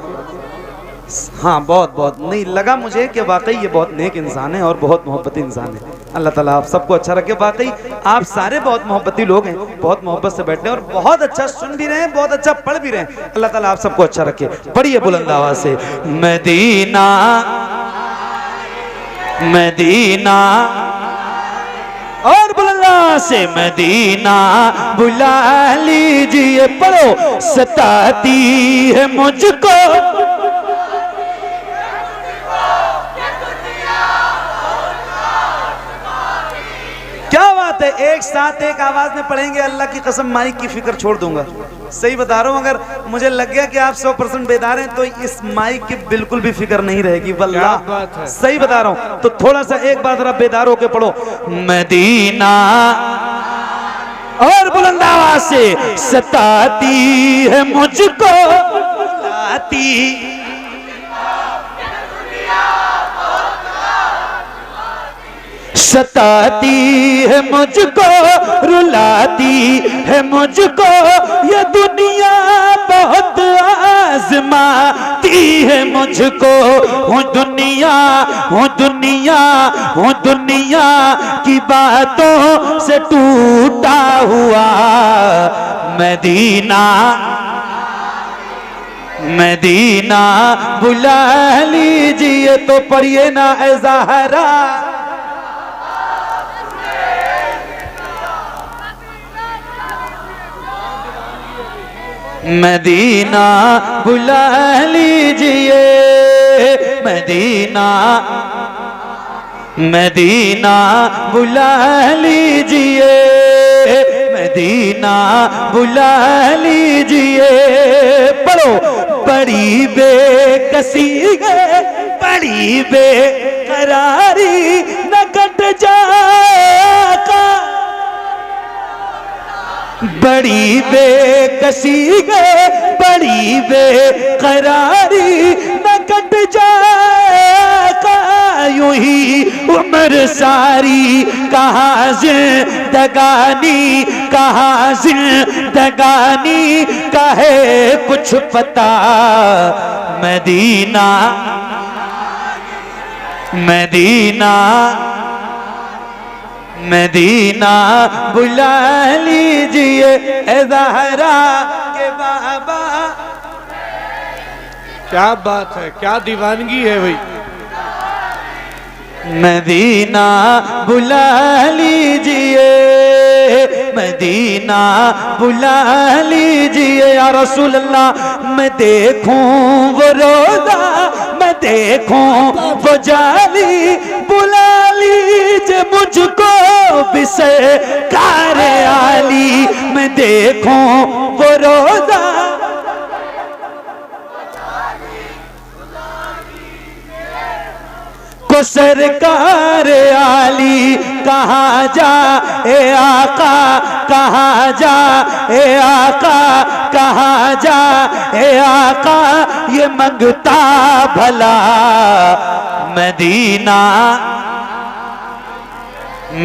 Speaker 1: हाँ बहुत नहीं लगा मुझे कि वाकई ये बहुत नेक इंसान है और बहुत मोहब्बती इंसान है। अल्लाह ताला आप सबको अच्छा रखे। वाकई आप सारे बहुत मोहब्बती लोग हैं, बहुत मोहब्बत से बैठे हैं और बहुत अच्छा सुन भी रहे हैं, बहुत अच्छा पढ़ भी रहे हैं। अल्लाह ताला आप सबको अच्छा रखे। पढ़िए बुलंद आवाज से,
Speaker 3: मदीना मदीना, और बुलंदा से मदीना बुला लीजिए। पढ़ो, सताती है मुझको
Speaker 1: क्या बात है, एक साथ एक आवाज में पढ़ेंगे। अल्लाह की कसम माइक की फिक्र छोड़ दूंगा। सही बता रहा हूँ, अगर मुझे लग गया कि आप 100% बेदार हैं तो इस माइक की बिल्कुल भी फिक्र नहीं रहेगी। वल्लाह सही बता रहा हूँ। तो थोड़ा सा एक बार जरा बेदार होके पढ़ो,
Speaker 3: मदीना, और बुलंद आवाज से, सताती है मुझको लाती, सताती है मुझको, रुलाती है मुझको, ये दुनिया बहुत आजमाती है मुझको। हूँ दुनिया हूँ दुनिया हूँ दुनिया की बातों से टूटा हुआ। मदीना मदीना बुला लीजिए। तो पढ़िए ना ए ज़हरा, मदीना बुला लीजिए। मदीना मदीना बुला लीजिए। मदीना बुला लीजिए। पढ़ो, बड़ी बेकसी है, बड़ी बेकरारी न कट जाएगा, बड़ी बेकसी है, बड़ी बेकरारी न कट जाएगा। यूं ही उम्र सारी कहाँ जिंदगानी, कहाँ जिंदगानी का है कुछ पता। मदीना मदीना मदीना बुला लीजिए ए ज़हरा के बाबा।
Speaker 2: क्या बात है, क्या दीवानगी है भाई।
Speaker 3: मदीना बुला लीजिए, मदीना बुला लीजिए। या रसूल अल्लाह, मैं देखूं वो रोज़ा, मैं देखूं वो जाली, बुला लीजिए मुझको बिसे कारे आली। मैं देखूं वो रोज़ा, को सरकार आली। कहाँ जा ए आका, कहाँ जा ए आका, कहाँ जा ए आका, ये मंगता भला। मदीना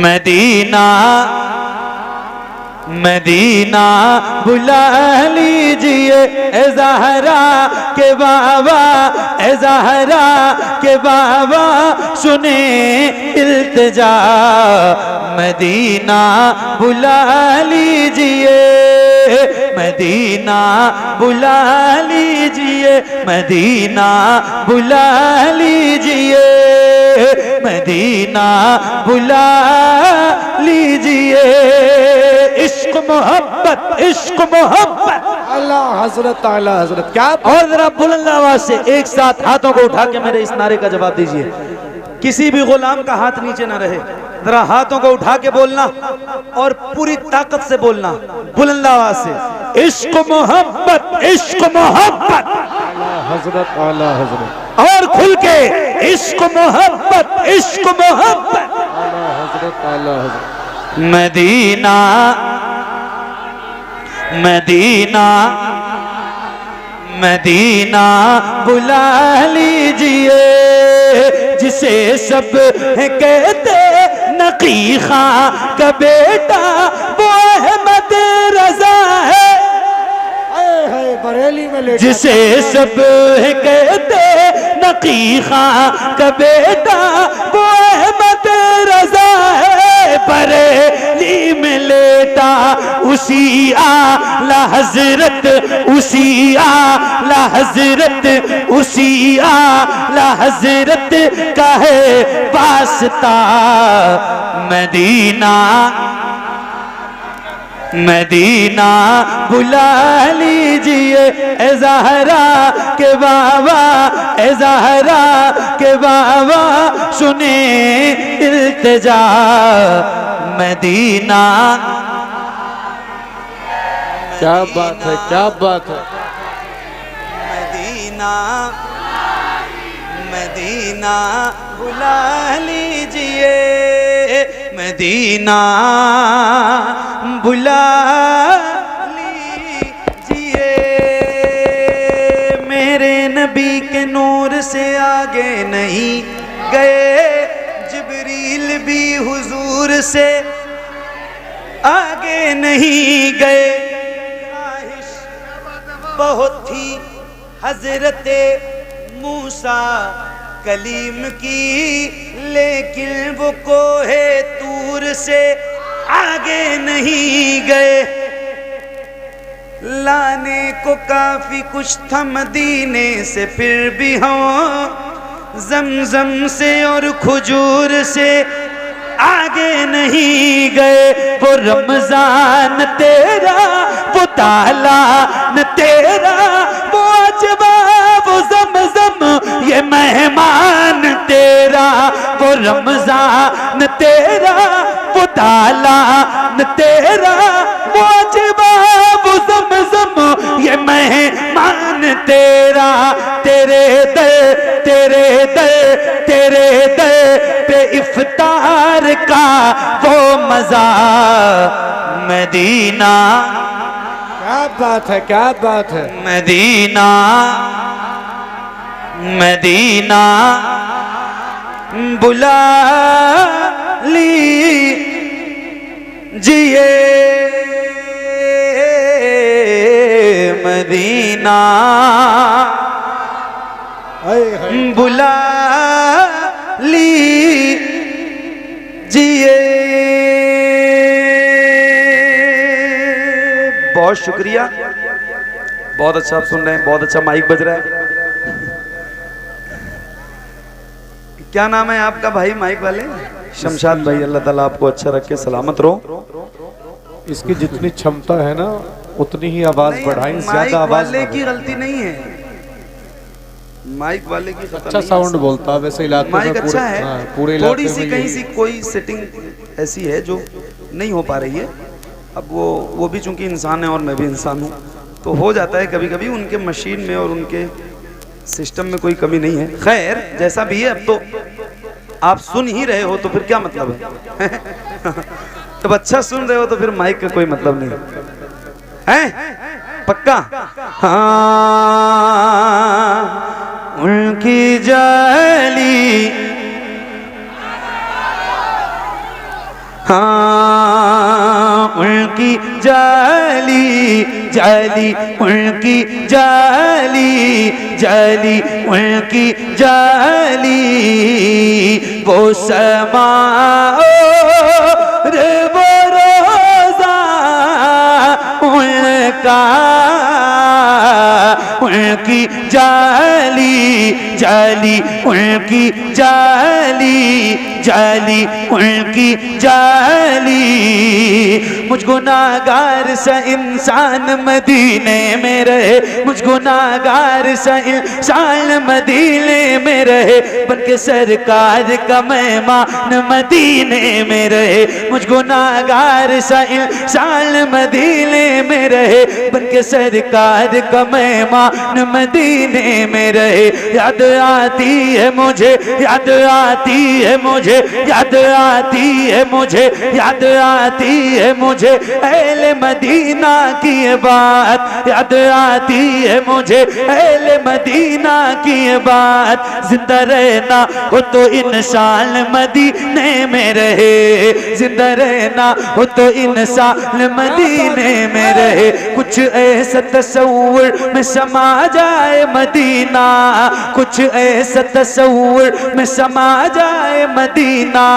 Speaker 3: मदीना मदीना बुला लीजिए ए ज़हरा के बाबा, ए ज़हरा के बाबा सुने इल्तिजा। मदीना बुला लीजिए, मदीना बुला लीजिए, मदीना बुला लीजिए, मदीना बुला लीजिए। इश्क मोहब्बत, इश्क मोहब्बत।
Speaker 2: अल्लाह हजरत, आला हजरत। क्या
Speaker 3: और जरा बुलंद आवाज से एक साथ हाथों को उठा के मेरे इस नारे का जवाब दीजिए।
Speaker 1: किसी भी गुलाम का हाथ नीचे ना रहे। जरा हाथों को उठा के बोलना और पूरी ताकत से बोलना बुलंद आवाज से,
Speaker 3: इश्क मोहब्बत, इश्क मोहब्बत।
Speaker 2: आला हजरत, आला हजरत।
Speaker 3: और खुल के, इश्क मोहब्बत, इश्क मोहब्बत।
Speaker 2: आला हजरत, आला हजरत।
Speaker 3: मदीना मदीना मदीना बुला लीजिए, जिसे सब कहते नकी खां का बेटा वो अहमद रजा है।
Speaker 2: बरेली में ले
Speaker 3: जिसे सब कहते नकी खां का बेटा वो अहमद रजा है। बरेली में लेटा उसी आला हजरत, उसी आला हजरत, उसी आला हजरत का है वास्ता। मदीना मदीना बुला लीजिए, ए ज़हरा के बाबा, ए ज़हरा के बाबा सुने इल्तिजा। मदीना
Speaker 2: क्या बात है, क्या बात है।
Speaker 1: मदीना मदीना बुला लीजिए, मदीना बुला लीजिए। मेरे नबी के नूर से आगे नहीं गए, जिब्रील भी हुजूर से आगे नहीं गए। ख्वाहिश बहुत थी हजरते मूसा कलीम की, लेकिन वो कोहे तूर से आगे नहीं गए। लाने को काफी कुछ था मदीने से, फिर भी हम जमजम से और खजूर से आगे नहीं गए। वो रमजान तेरा, वो तालान तेरा, वो अजबा, वो ज़मज़म ये मेहमान तेरा। वो रमजान तेरा, वो तालान तेरा, वो अजबा, वो ज़मज़म ये मेहमान तेरा। तेरे दर तेरे दर तेरे दर पे इफ्तार का वो मजा। मदीना
Speaker 2: क्या बात है, क्या बात है।
Speaker 3: मदीना मदीना बुला लीजिए, मदीना बुला लीजिए।
Speaker 1: बहुत शुक्रिया, बहुत अच्छा आप सुन रहे हैं, बहुत अच्छा माइक बज रहा है। क्या नाम है आपका भाई माइक वाले? शमशाद भाई, अल्लाह ताला आपको अच्छा रखे, सलामत रहो।
Speaker 2: इसकी जितनी क्षमता है ना उतनी ही आवाज बढ़ाएं,
Speaker 1: माइक
Speaker 2: ज्यादा आवाज
Speaker 1: वाले
Speaker 2: ना
Speaker 1: की
Speaker 2: हो।
Speaker 1: गलती नहीं है, माइक वाले की खता
Speaker 2: अच्छा
Speaker 1: नहीं
Speaker 2: साउंड
Speaker 1: है।
Speaker 2: बोलता है वैसे इलाके
Speaker 1: माइक
Speaker 2: में
Speaker 1: अच्छा है,
Speaker 2: हाँ, पूरे इलाके
Speaker 1: थोड़ी सी
Speaker 2: में
Speaker 1: कहीं
Speaker 2: यही-
Speaker 1: सी कोई सेटिंग ऐसी है जो नहीं हो पा रही है। अब वो भी चूंकि इंसान है और मैं भी इंसान हूँ, तो हो जाता है कभी कभी। उनके मशीन में और उनके सिस्टम में कोई कमी नहीं है। खैर जैसा भी है, अब तो आप सुन ही रहे हो तो फिर क्या मतलब है। तब अच्छा सुन रहे हो तो फिर माइक का कोई मतलब नहीं है। पक्का? हाँ उनकी जाली, हाँ उनकी जाली जाली, उनकी जाली जाली, उनकी जाली। वो समा रे वो रोज़ा उनका, उनकी जाली जाली, उनकी जाली जाली, उनकी जाली। मुझ गुनाहगार सा इंसान मदीने में रहे, मुझ गुनाहगार सा इंसान मदीने में रहे, बनके सरकार का मेहमान मदीने में रहे। मुझ गुनाहगार सा इंसान मदीने में रहे,
Speaker 3: के सरकार का मेहमान मदीने में रहे। याद आती है मुझे, याद आती है मुझे, याद आती है मुझे, याद आती है मुझे अहले मदीना की ये बात, याद आती है मुझे अहले मदीना की ये बात। जिंदा रहना हो तो इंसान मदीने में रहे, जिंदा रहना हो तो इंसान मदीने में रहे। कुछ ऐसा तस्वुर में समा जाए मदीना, कुछ ऐसा तस्वुर में समा जाए मदीना।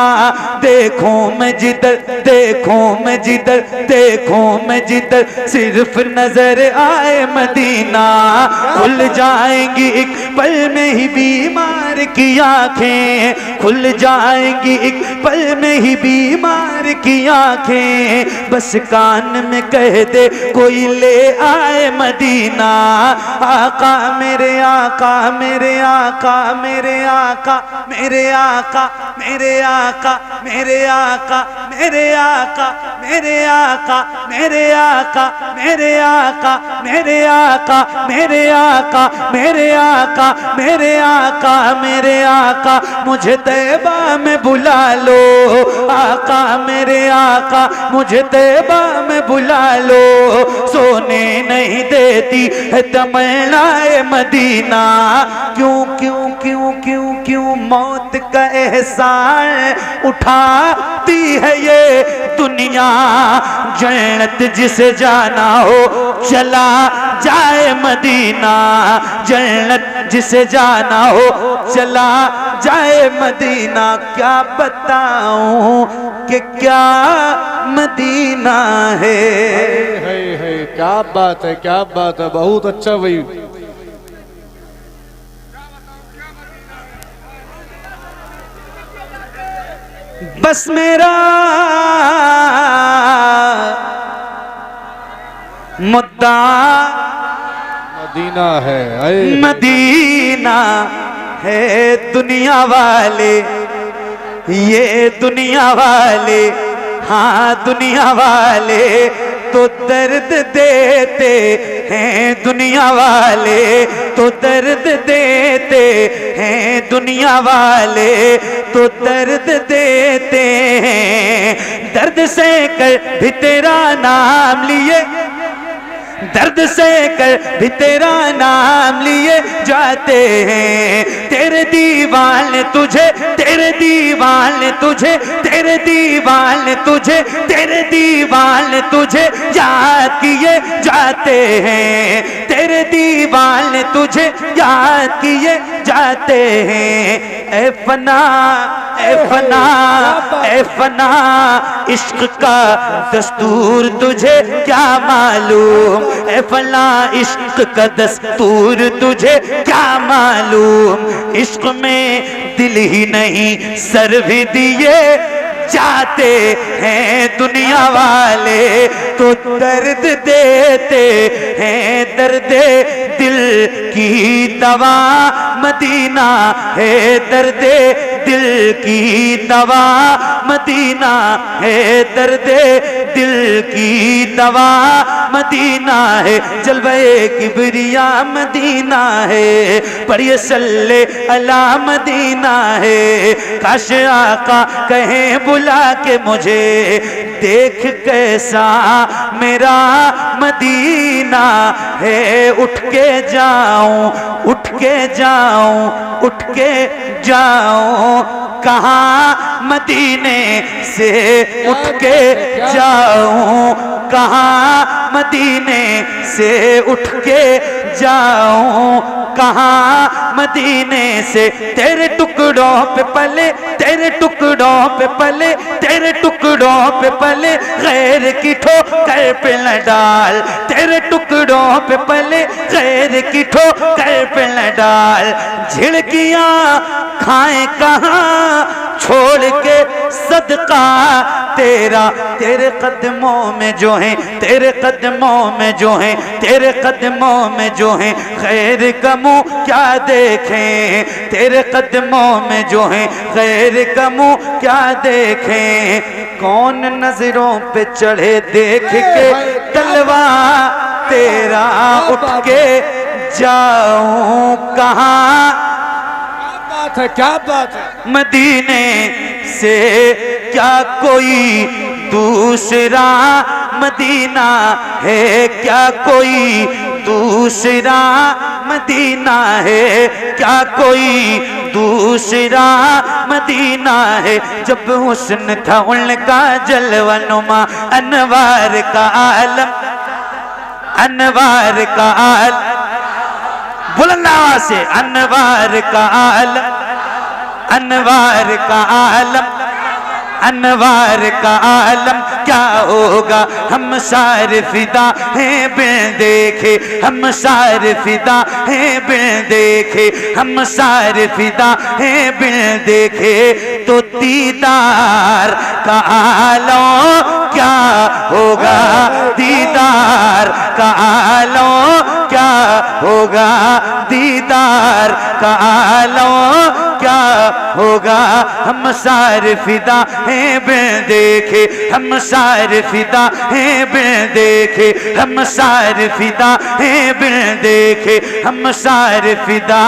Speaker 3: देखो मैं जिधर, देखो मैं जिधर, देखो मैं जिधर, सिर्फ नजर आए मदीना। खुल जाएंगी एक पल में ही बीमार की आंखें, खुल जाएंगी एक पल में ही बीमार की आंखें। बस कान में कह दे कोई ले आए मदीना। आका मेरे आका, मेरे आका, मेरे आका, मेरे आका, मेरे आका, मेरे आका, मेरे आका, मेरे आका, मेरे आका, मेरे आका, मेरे आका, मेरे आका, मेरे आका, मेरे आका, मेरे आका, मुझे तैबा में बुला लो। आका मेरे आका, मुझे तैबा में बुला लो। सोने नहीं देती है तमन्नाए मदीना। क्यों क्यों क्यों क्यों क्यों मौत का एहसान उठाती है ये दुनिया। जन्नत जिसे जाना हो चला जाए मदीना, जन्नत जिसे जाना हो चला जाए मदीना। क्या बताऊं कि क्या मदीना है।
Speaker 2: क्या बात है, क्या बात है, बहुत अच्छा भाई।
Speaker 3: बस मेरा मुद्दा
Speaker 2: मदीना है,
Speaker 3: मदीना है। दुनिया वाले, ये दुनिया वाले, हाँ दुनिया वाले तो दर्द देते हैं। दुनिया वाले तो दर्द देते हैं, दुनिया वाले तो दर्द देते हैं। दर्द से कर भी तेरा नाम लिए, दर्द से कर भी तेरा नाम लिए जाते हैं। तेरे दीवाने तुझे, तेरे दीवाने तुझे, तेरे दीवाने तुझे, तेरे दीवाने तुझे याद किए जाते हैं। तेरे दीवाने तुझे याद किए जाते हैं। ए फना, ए फना, ए फना, इश्क का दस्तूर तुझे क्या मालूम। ए फला इश्क का दस्तूर तुझे क्या मालूम। इश्क में दिल ही नहीं सर भी दिए जाते हैं। दुनिया वाले तो दर्द देते हैं, दर्द दिल की दवा मदीना है। दर्द दिल की दवा मदीना है, दर्द दिल की दवा मदीना है। जलवे किबरिया मदीना है, पढ़िए सल्ले अला मदीना है। काश आका कहें बुला के मुझे, देख कैसा मेरा मदीना है। उठ के जाऊं, उठ के जाऊं, उठ के जाऊं, कहाँ मदीने से उठ के जाऊं, कहाँ मदीने से उठ के जाऊं, कहाँ मदीने से। तेरे टुकड़ों पे पले, तेरे टुकड़ों पे पले, तेरे टुकड़ों पे पले, गैर की ठोकर पे न डाल। तेरे टुकड़ों पे पले, गैर की ठोकर पे न डाल। झिड़कियाँ खाएं कहाँ छोड़ के सदका तेरा। तेरे कदमों में जो है, तेरे कदमों में जो है, तेरे कदमों में जो है, खैर का मुँह क्या देखें। तेरे कदमों में जो है, खैर का मुँह क्या देखें। कौन नजरों पे चढ़े देख के तलवा तेरा।
Speaker 2: बात
Speaker 3: के जाऊं कहाँ,
Speaker 2: बात है, क्या बात है।
Speaker 3: मदीने से क्या कोई दूसरा मदीना है, क्या कोई दूसरा मदीना है, क्या कोई दूसरा मदीना है। जब हुस्न था उनका जलवनुमा, अनवार का आलम, अनवार का आलम, बुलंद आवाज से, अनवार का आलम, अनवार का आलम, अनवार का आलम क्या होगा। हम सारे फिदा हैं बिन देखे, हम सारे फिदा हैं बिन देखे, हम सारे फिदा हैं बिन देखे। तो दीदार का आलम क्या होगा, दीदार का आलम क्या होगा, दीदार का आलम क्या होगा। हम सारे फिदा हैं बिन देखे, हम सारे फिदा हैं बिन देखे, हम सारे फिदा हैं बिन देखे, हम सारे फिदा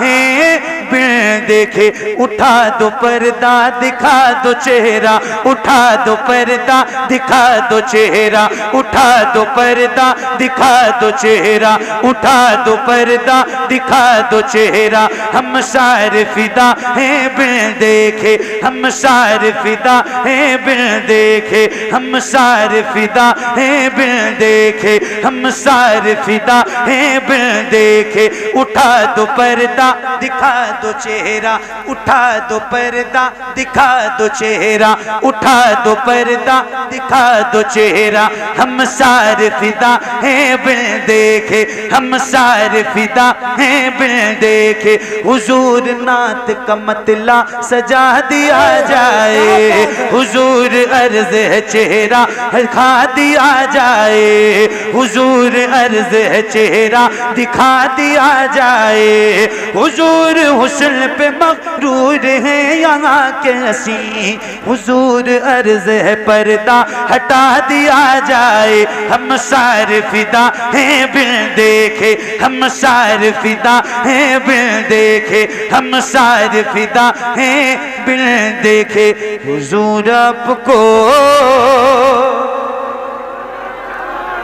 Speaker 3: हैं बिन देखे। उठा दो पर्दा दिखा दो चेहरा, उठा दो पर्दा दिखा दो चेहरा, उठा दो पर्दा दिखा दो चेहरा, उठा दो पर्दा दिखा दो चेहरा। हम सारे फिदा हैं बिन देखे, हम सारे फिदा हैं बिन देखे, हम सारे फिदा हैं बिन देखे, हम सारे फिदा हैं बिन देखे। उठा दो पर्दा दिखा दो चेहरा, उठा दो पर्दा दिखा दो चेहरा, उठा दो पर्दा दिखा दो चेहरा। हम सारे फिदा हैं बिन देखे, हम सारे फिदा हैं बिन देखे। हुजूर नात का मतला सजा दिया जाए, हुजूर अर्ज है चेहरा दिखा दिया जाए, हुजूर अर्ज है चेहरा दिखा दिया जाए। हुजूर हुस्न पे मगरूर है यहाँ के हसी, हुजूर अर्ज है पर्दा हटा दिया जाए। हम सारे फिदा हैं बिन देखे, हम सारे फिदा हैं बिन देखे, हम सारे फिदा हैं बिन देखे। हुजूर आपको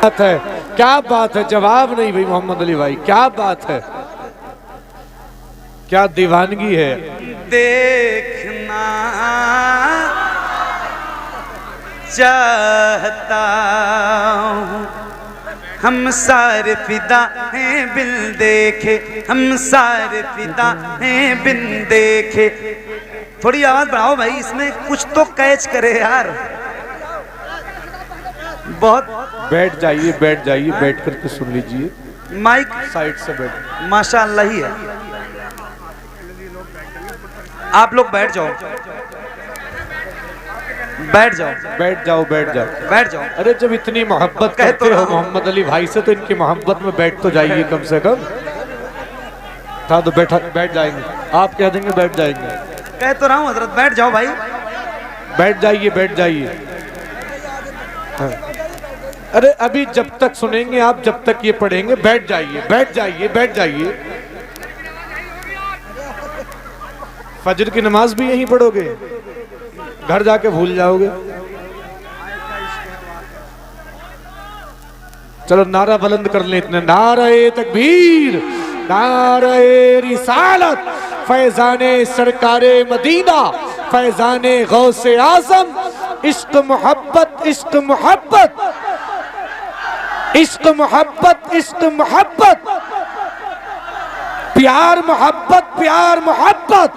Speaker 2: बात है, क्या बात है। जवाब नहीं भाई मोहम्मद अली भाई, क्या बात है, क्या दीवानगी है।
Speaker 1: देखना चाहता हूँ, हम सारे फिदा हैं बिन देखे, हम सारे फिदा हैं बिन देखे। थोड़ी आवाज बढ़ाओ भाई, इसमें कुछ तो कैच करे यार। बहुत
Speaker 2: बैठ जाइए, बैठ जाइए, बैठ करके सुन लीजिए।
Speaker 1: माइक
Speaker 2: साइड से बैठ।
Speaker 1: माशाअल्लाह ही है। आप लोग बैठ जाओ, बैठ जाओ,
Speaker 2: बैठ जाओ, बैठ जाओ,
Speaker 1: बैठ जाओ।
Speaker 2: अरे जब इतनी मोहब्बत
Speaker 1: कह तो
Speaker 2: करते हो
Speaker 1: रहा हूं।
Speaker 2: मोहम्मद अली भाई से, तो इनकी मोहब्बत में बैठ तो जाइए कम से कम। था तो बैठा, बैठ जाएंगे, आप कह देंगे बैठ जाएंगे।
Speaker 1: कह तो रहा हूँ हजरत, बैठ जाओ भाई।
Speaker 2: बैठ जाइए, बैठ जाइए। हाँ। अरे अभी जब तक सुनेंगे आप, जब तक ये पढ़ेंगे, बैठ जाइए, बैठ जाइए, बैठ जाइए। फजर की नमाज भी यहीं पढ़ोगे, घर जाके भूल जाओगे। चलो नारा बुलंद कर ले इतने, नारे तकबीर, नारे रिसालत, फैजाने सरकारे मदीना, फैजाने गौसे आजम। इश्क मोहब्बत, इश्क मोहब्बत, इश्क मोहब्बत, इश्क मोहब्बत, प्यार मोहब्बत, प्यार मोहब्बत,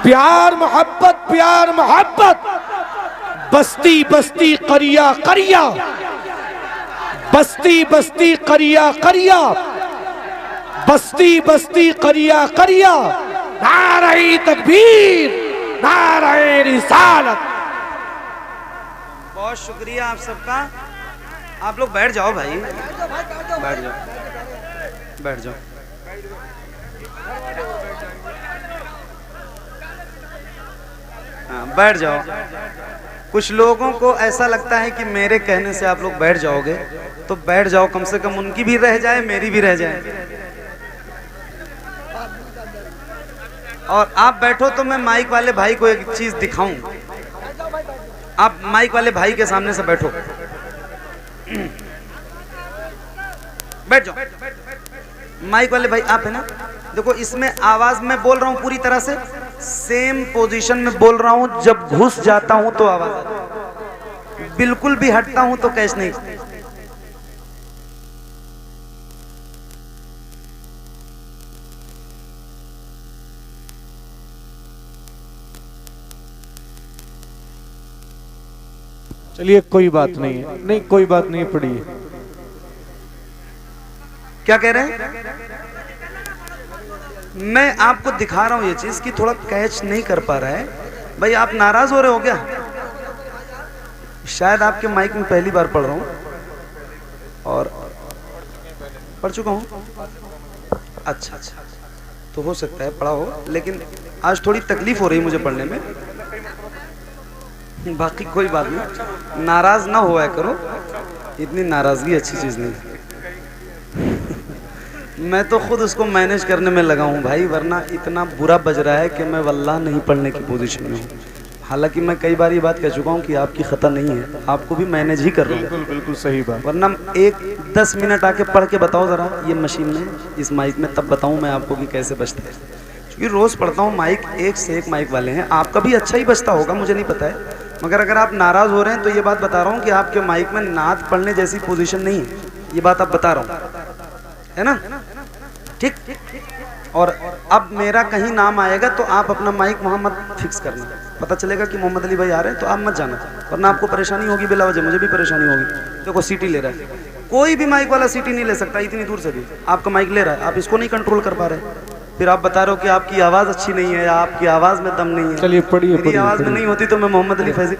Speaker 2: प्यार मोहब्बत, प्यार मोहब्बत। बस्ती बस्ती करिया करिया, बस्ती बस्ती करिया करिया, बस्ती बस्ती करिया करिया। नारे तकबीर, नारे रिसालत।
Speaker 1: बहुत शुक्रिया आप सबका। आप लोग बैठ जाओ भाई, बैठ जाओ, बैठ जाओ। हाँ बैठ जाओ। कुछ लोगों को ऐसा लगता है कि मेरे कहने से आप लोग बैठ जाओगे, तो बैठ जाओ, कम से कम उनकी भी रह जाए, मेरी भी रह जाए। और आप बैठो तो मैं माइक वाले भाई को एक चीज दिखाऊं। आप माइक वाले भाई के सामने से बैठो, बैठ जाओ। माइक वाले भाई आप है ना, देखो इसमें आवाज मैं बोल रहा हूं पूरी तरह से सेम पोजीशन में बोल रहा हूं। जब घुस जाता हूं तो आवाज आती है, बिल्कुल भी हटता हूं तो कैच नहीं।
Speaker 2: चलिए कोई बात नहीं है, नहीं कोई बात नहीं, पढ़िए।
Speaker 1: क्या कह रहे हैं? मैं आपको दिखा रहा हूं ये चीज कि थोड़ा कैच नहीं कर पा रहा है। भाई आप नाराज हो रहे हो क्या? शायद आपके माइक में पहली बार पढ़ रहा हूं और पढ़ चुका हूं। अच्छा अच्छा, तो हो सकता है पढ़ा हो, लेकिन आज थोड़ी तकलीफ हो रही है मुझे पढ़ने में। बाकी कोई बात नहीं, नाराज ना हुआ करो, इतनी नाराजगी अच्छी चीज नहीं। मैं तो खुद उसको मैनेज करने में लगा हूँ भाई, वरना इतना बुरा बज रहा है कि मैं वल्लाह नहीं पढ़ने की पोजीशन में हूँ। हालांकि मैं कई बार ये बात कह चुका हूँ कि आपकी खता नहीं है, आपको भी मैनेज ही कर रहा हूँ।
Speaker 2: बिल्कुल बिल्कुल सही बात।
Speaker 1: वरना 10 मिनट आके पढ़ के बताओ जरा ये मशीन में, इस माइक में, तब बताऊँ मैं आपको कि कैसे बजता है। क्योंकि रोज़ पढ़ता हूँ, माइक एक से एक माइक वाले हैं। आपका भी अच्छा ही बजता होगा, मुझे नहीं पता है, मगर अगर आप नाराज़ हो रहे हैं तो ये बात बता रहा हूँ कि आपके माइक में नाद पढ़ने जैसी पोजीशन नहीं है, ये बात आप बता रहा हूँ, है ना? ठीक। और अब मेरा कहीं नाम आएगा तो आप अपना माइक वहाँ मत फिक्स करना। पता चलेगा कि मोहम्मद अली भाई आ रहे हैं तो आप मत जाना, वरना आपको परेशानी होगी बिला वजह, मुझे भी परेशानी होगी। देखो सीटी ले रहा है, कोई भी माइक वाला सीटी नहीं ले सकता इतनी दूर से भी। आपका माइक ले रहा है, आप इसको नहीं कंट्रोल कर पा रहे, फिर आप बता रहे हो कि आपकी आवाज़ अच्छी नहीं है या आपकी आवाज़ में दम नहीं है।
Speaker 2: चलिए पढ़िए।
Speaker 1: मेरी आवाज़ में नहीं होती तो मैं मोहम्मद अली फैजी।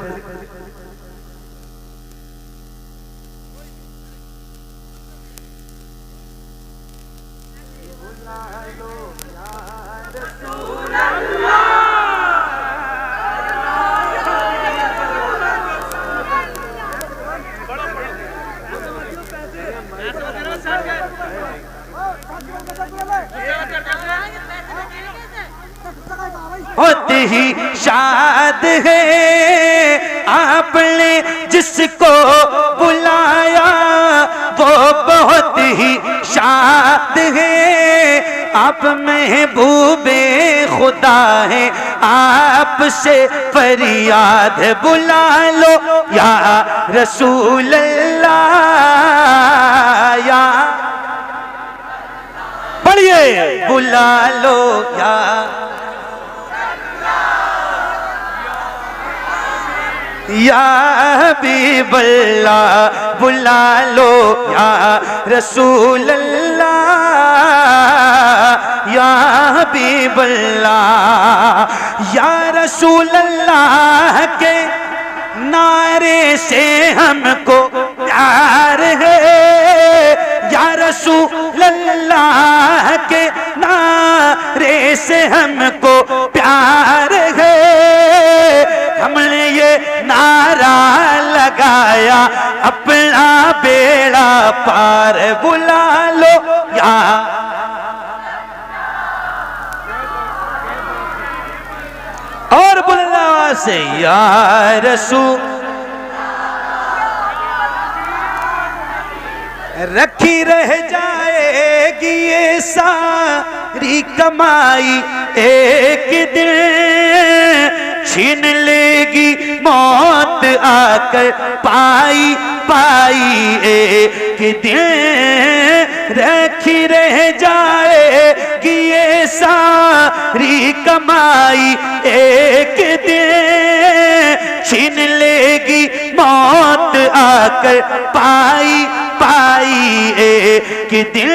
Speaker 3: होते ही शाद है आपने जिसको बुलाया, वो बहुत ही शाद है। आप महबूबे खुदा है, आपसे फरियाद बुला लो या रसूल अल्लाह। या पढ़िए, बुला लो या हबीब अल्लाह, बुला लो या रसूल अल्लाह, या हबीब अल्लाह। या रसूल अल्लाह के नारे से हमको प्यार है, या रसूल अल्लाह के नारे से हमको प्यार है। हमने ये नारा लगाया अपना बेड़ा पार, बुला लो या। और बुला से या रसूल। रखी रह जाएगी ये सारी कमाई, एक दिन छीन लेगी मौत आकर पाई पाई, एक दिन रखी रह जाएगी ये सारी कमाई, एक दिन छीन लेगी मौत आकर पाई पाई, एक दिन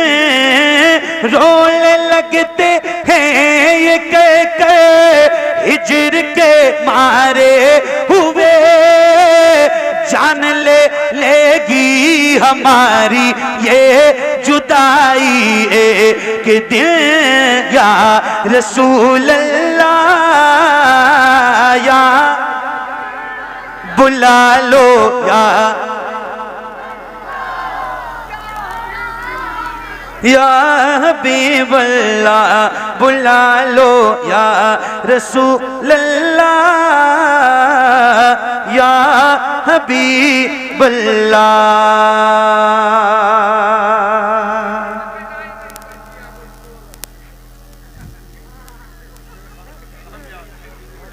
Speaker 3: रोने लगते हैं ये कह हिजर के मारे हुए, जान लेगी हमारी ये जुदाई, एक दिन या रसूल अल्लाह। या बुला लो या हबीब अल्लाह, बुला लो या रसूल अल्लाह, या हबीब अल्लाह।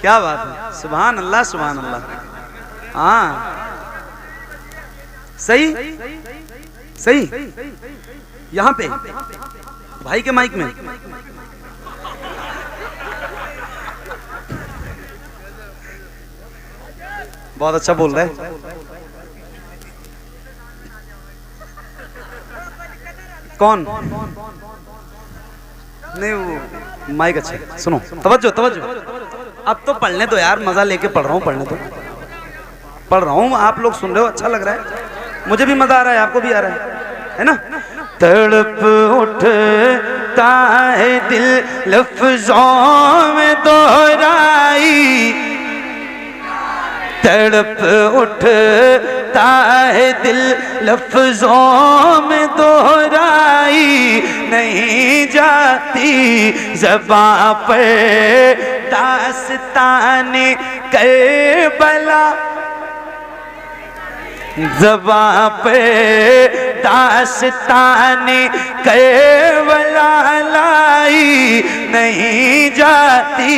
Speaker 1: क्या बात है, सुभान अल्लाह सुभान अल्लाह। हाँ सही सही, यहाँ पे भाई के माइक में बहुत अच्छा बोल रहा है। कौन नहीं, वो माइक अच्छा है। सुनो, तवज्जो तवज्जो, अब तो पढ़ने दो यार, मजा लेके पढ़ रहा हूँ, पढ़ने दो, पढ़ रहा हूँ, आप लोग सुन रहे हो, अच्छा लग रहा है, मुझे भी मजा आ रहा है, आपको भी आ रहा है ना।
Speaker 3: तड़प उठता है दिल लफ्जों में दोहराई, तड़प उठता है दिल लफ्जों में दोहराई, नहीं जाती ज़बां पर दास्ताने करबला, ज़बां पे दास्ताने करबला लाई, नहीं जाती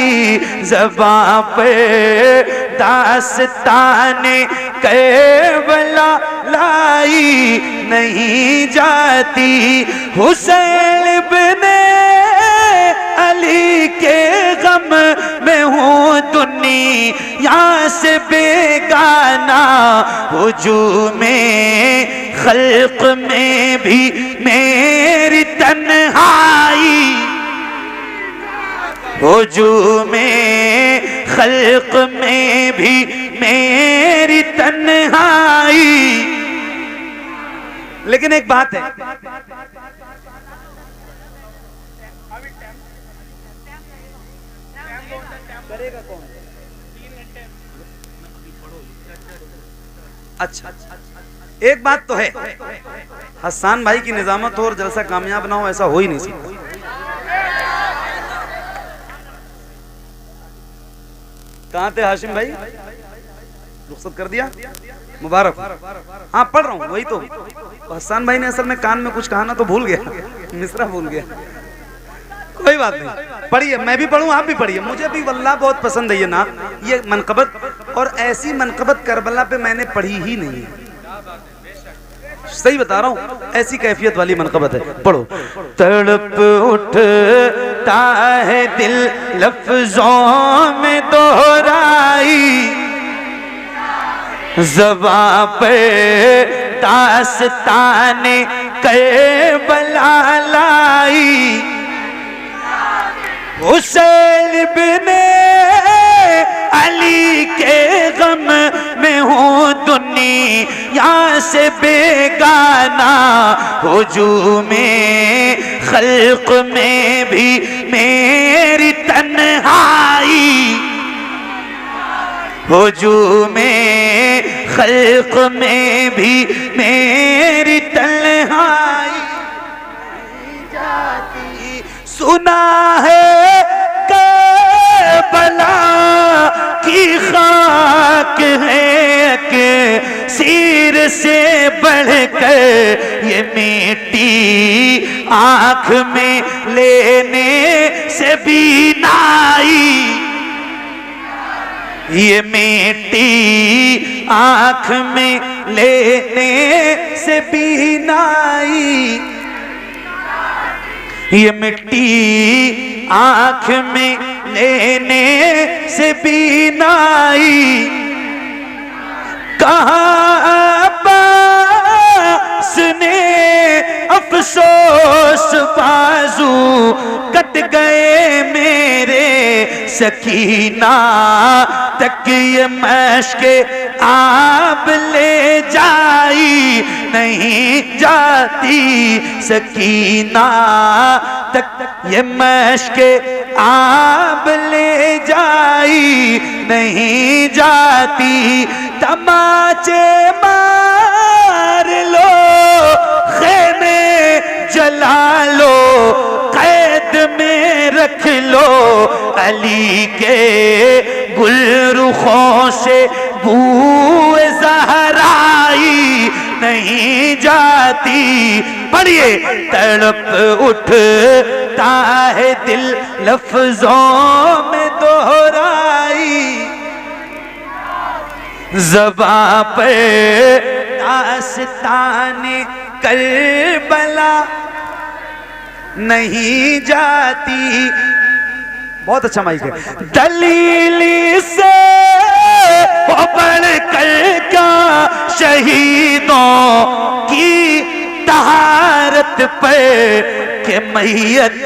Speaker 3: ज़बां पे दास्ताने करबला लाई, नहीं जाती। हुसैन इब्ने अली के गम में हूँ दुनिया से बेगाना, हुजूमे खल्क में भी मेरी तन्हाई, हुजूमे खल्क में भी मेरी तन्हाई।
Speaker 1: लेकिन एक बात है, अच्छा एक बात तो है, हसन भाई की निजामत हो और जलसा कामयाब ना हो, ऐसा हो ही नहीं सकता। कहाँ थे हाशिम भाई, रुखसत कर दिया, मुबारक। हाँ पढ़ रहा हूँ, वही तो हसन भाई ने असल में कान में कुछ कहा ना तो भूल गया, मिसरा भूल गया, कोई बात नहीं, पढ़िए, मैं भी पढ़ूं, आप भी पढ़िए, मुझे भी वल्लाह बहुत पसंद है ये नात, ये मनकबत, और ऐसी मनकबत करबला पे मैंने पढ़ी ही नहीं है, सही बता रहा हूं, ऐसी कैफियत वाली मनकबत है, पढ़ो।
Speaker 3: तड़प उठता है दिल लफ्जों में दोहराई, ज़बां पे दास्ताने करबला लाई, हुसैन इब्ने अली के गम में हूँ दुनिया से बेगाना, हुजूमे खल्क में भी मेरी तन्हाई, हुजूमे खल्क में भी मेरी तन्हाई जाती। सुना है करबला की खाक है कि सिर से बढ़कर ये मिट्टी आँख में लेने से भी नाई, ये मिट्टी आँख में लेने से भी नाई, ये मिट्टी आँख में लेने से भी नाई। कहाँ अब्बास ने अफसोस बाजू कट गए मेरे, सकीना तक ये मशके आप ले जाई, नहीं जाती सकीना तक ये मशके आप ले जाई, नहीं जाती। तमाचे मार लो, खेमे जला लो, कैद में रख लो, अली के गुलरुखों से बूए ज़हराई नहीं जाती। पढ़िए, तड़प उठता है दिल लफ्जों में दोहराई, ज़बां पे दास्ताने करबला नहीं जाती। बहुत अच्छा माइक है। दलीली से बढ़ कर क्या शहीदों की तहारत पर के मैयत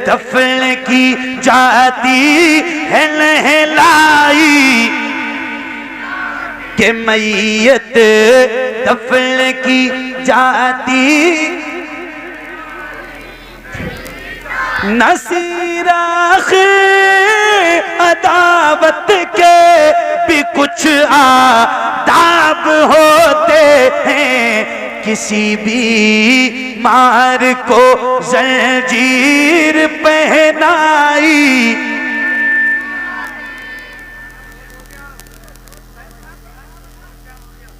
Speaker 3: दफन की जाती है नहलाई, के मैयत दफन की जाती। नसीर आखिर अदावत के भी कुछ आदाब होते हैं, किसी भी मार को जंजीर पहनाई।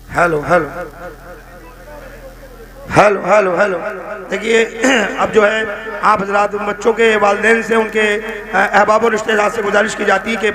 Speaker 6: Hello hello hello hello hello. देखिए, अब जो है आप हजरात बच्चों के वालिदैन से, उनके अहबाब और रिश्तेदार से गुजारिश की जाती है कि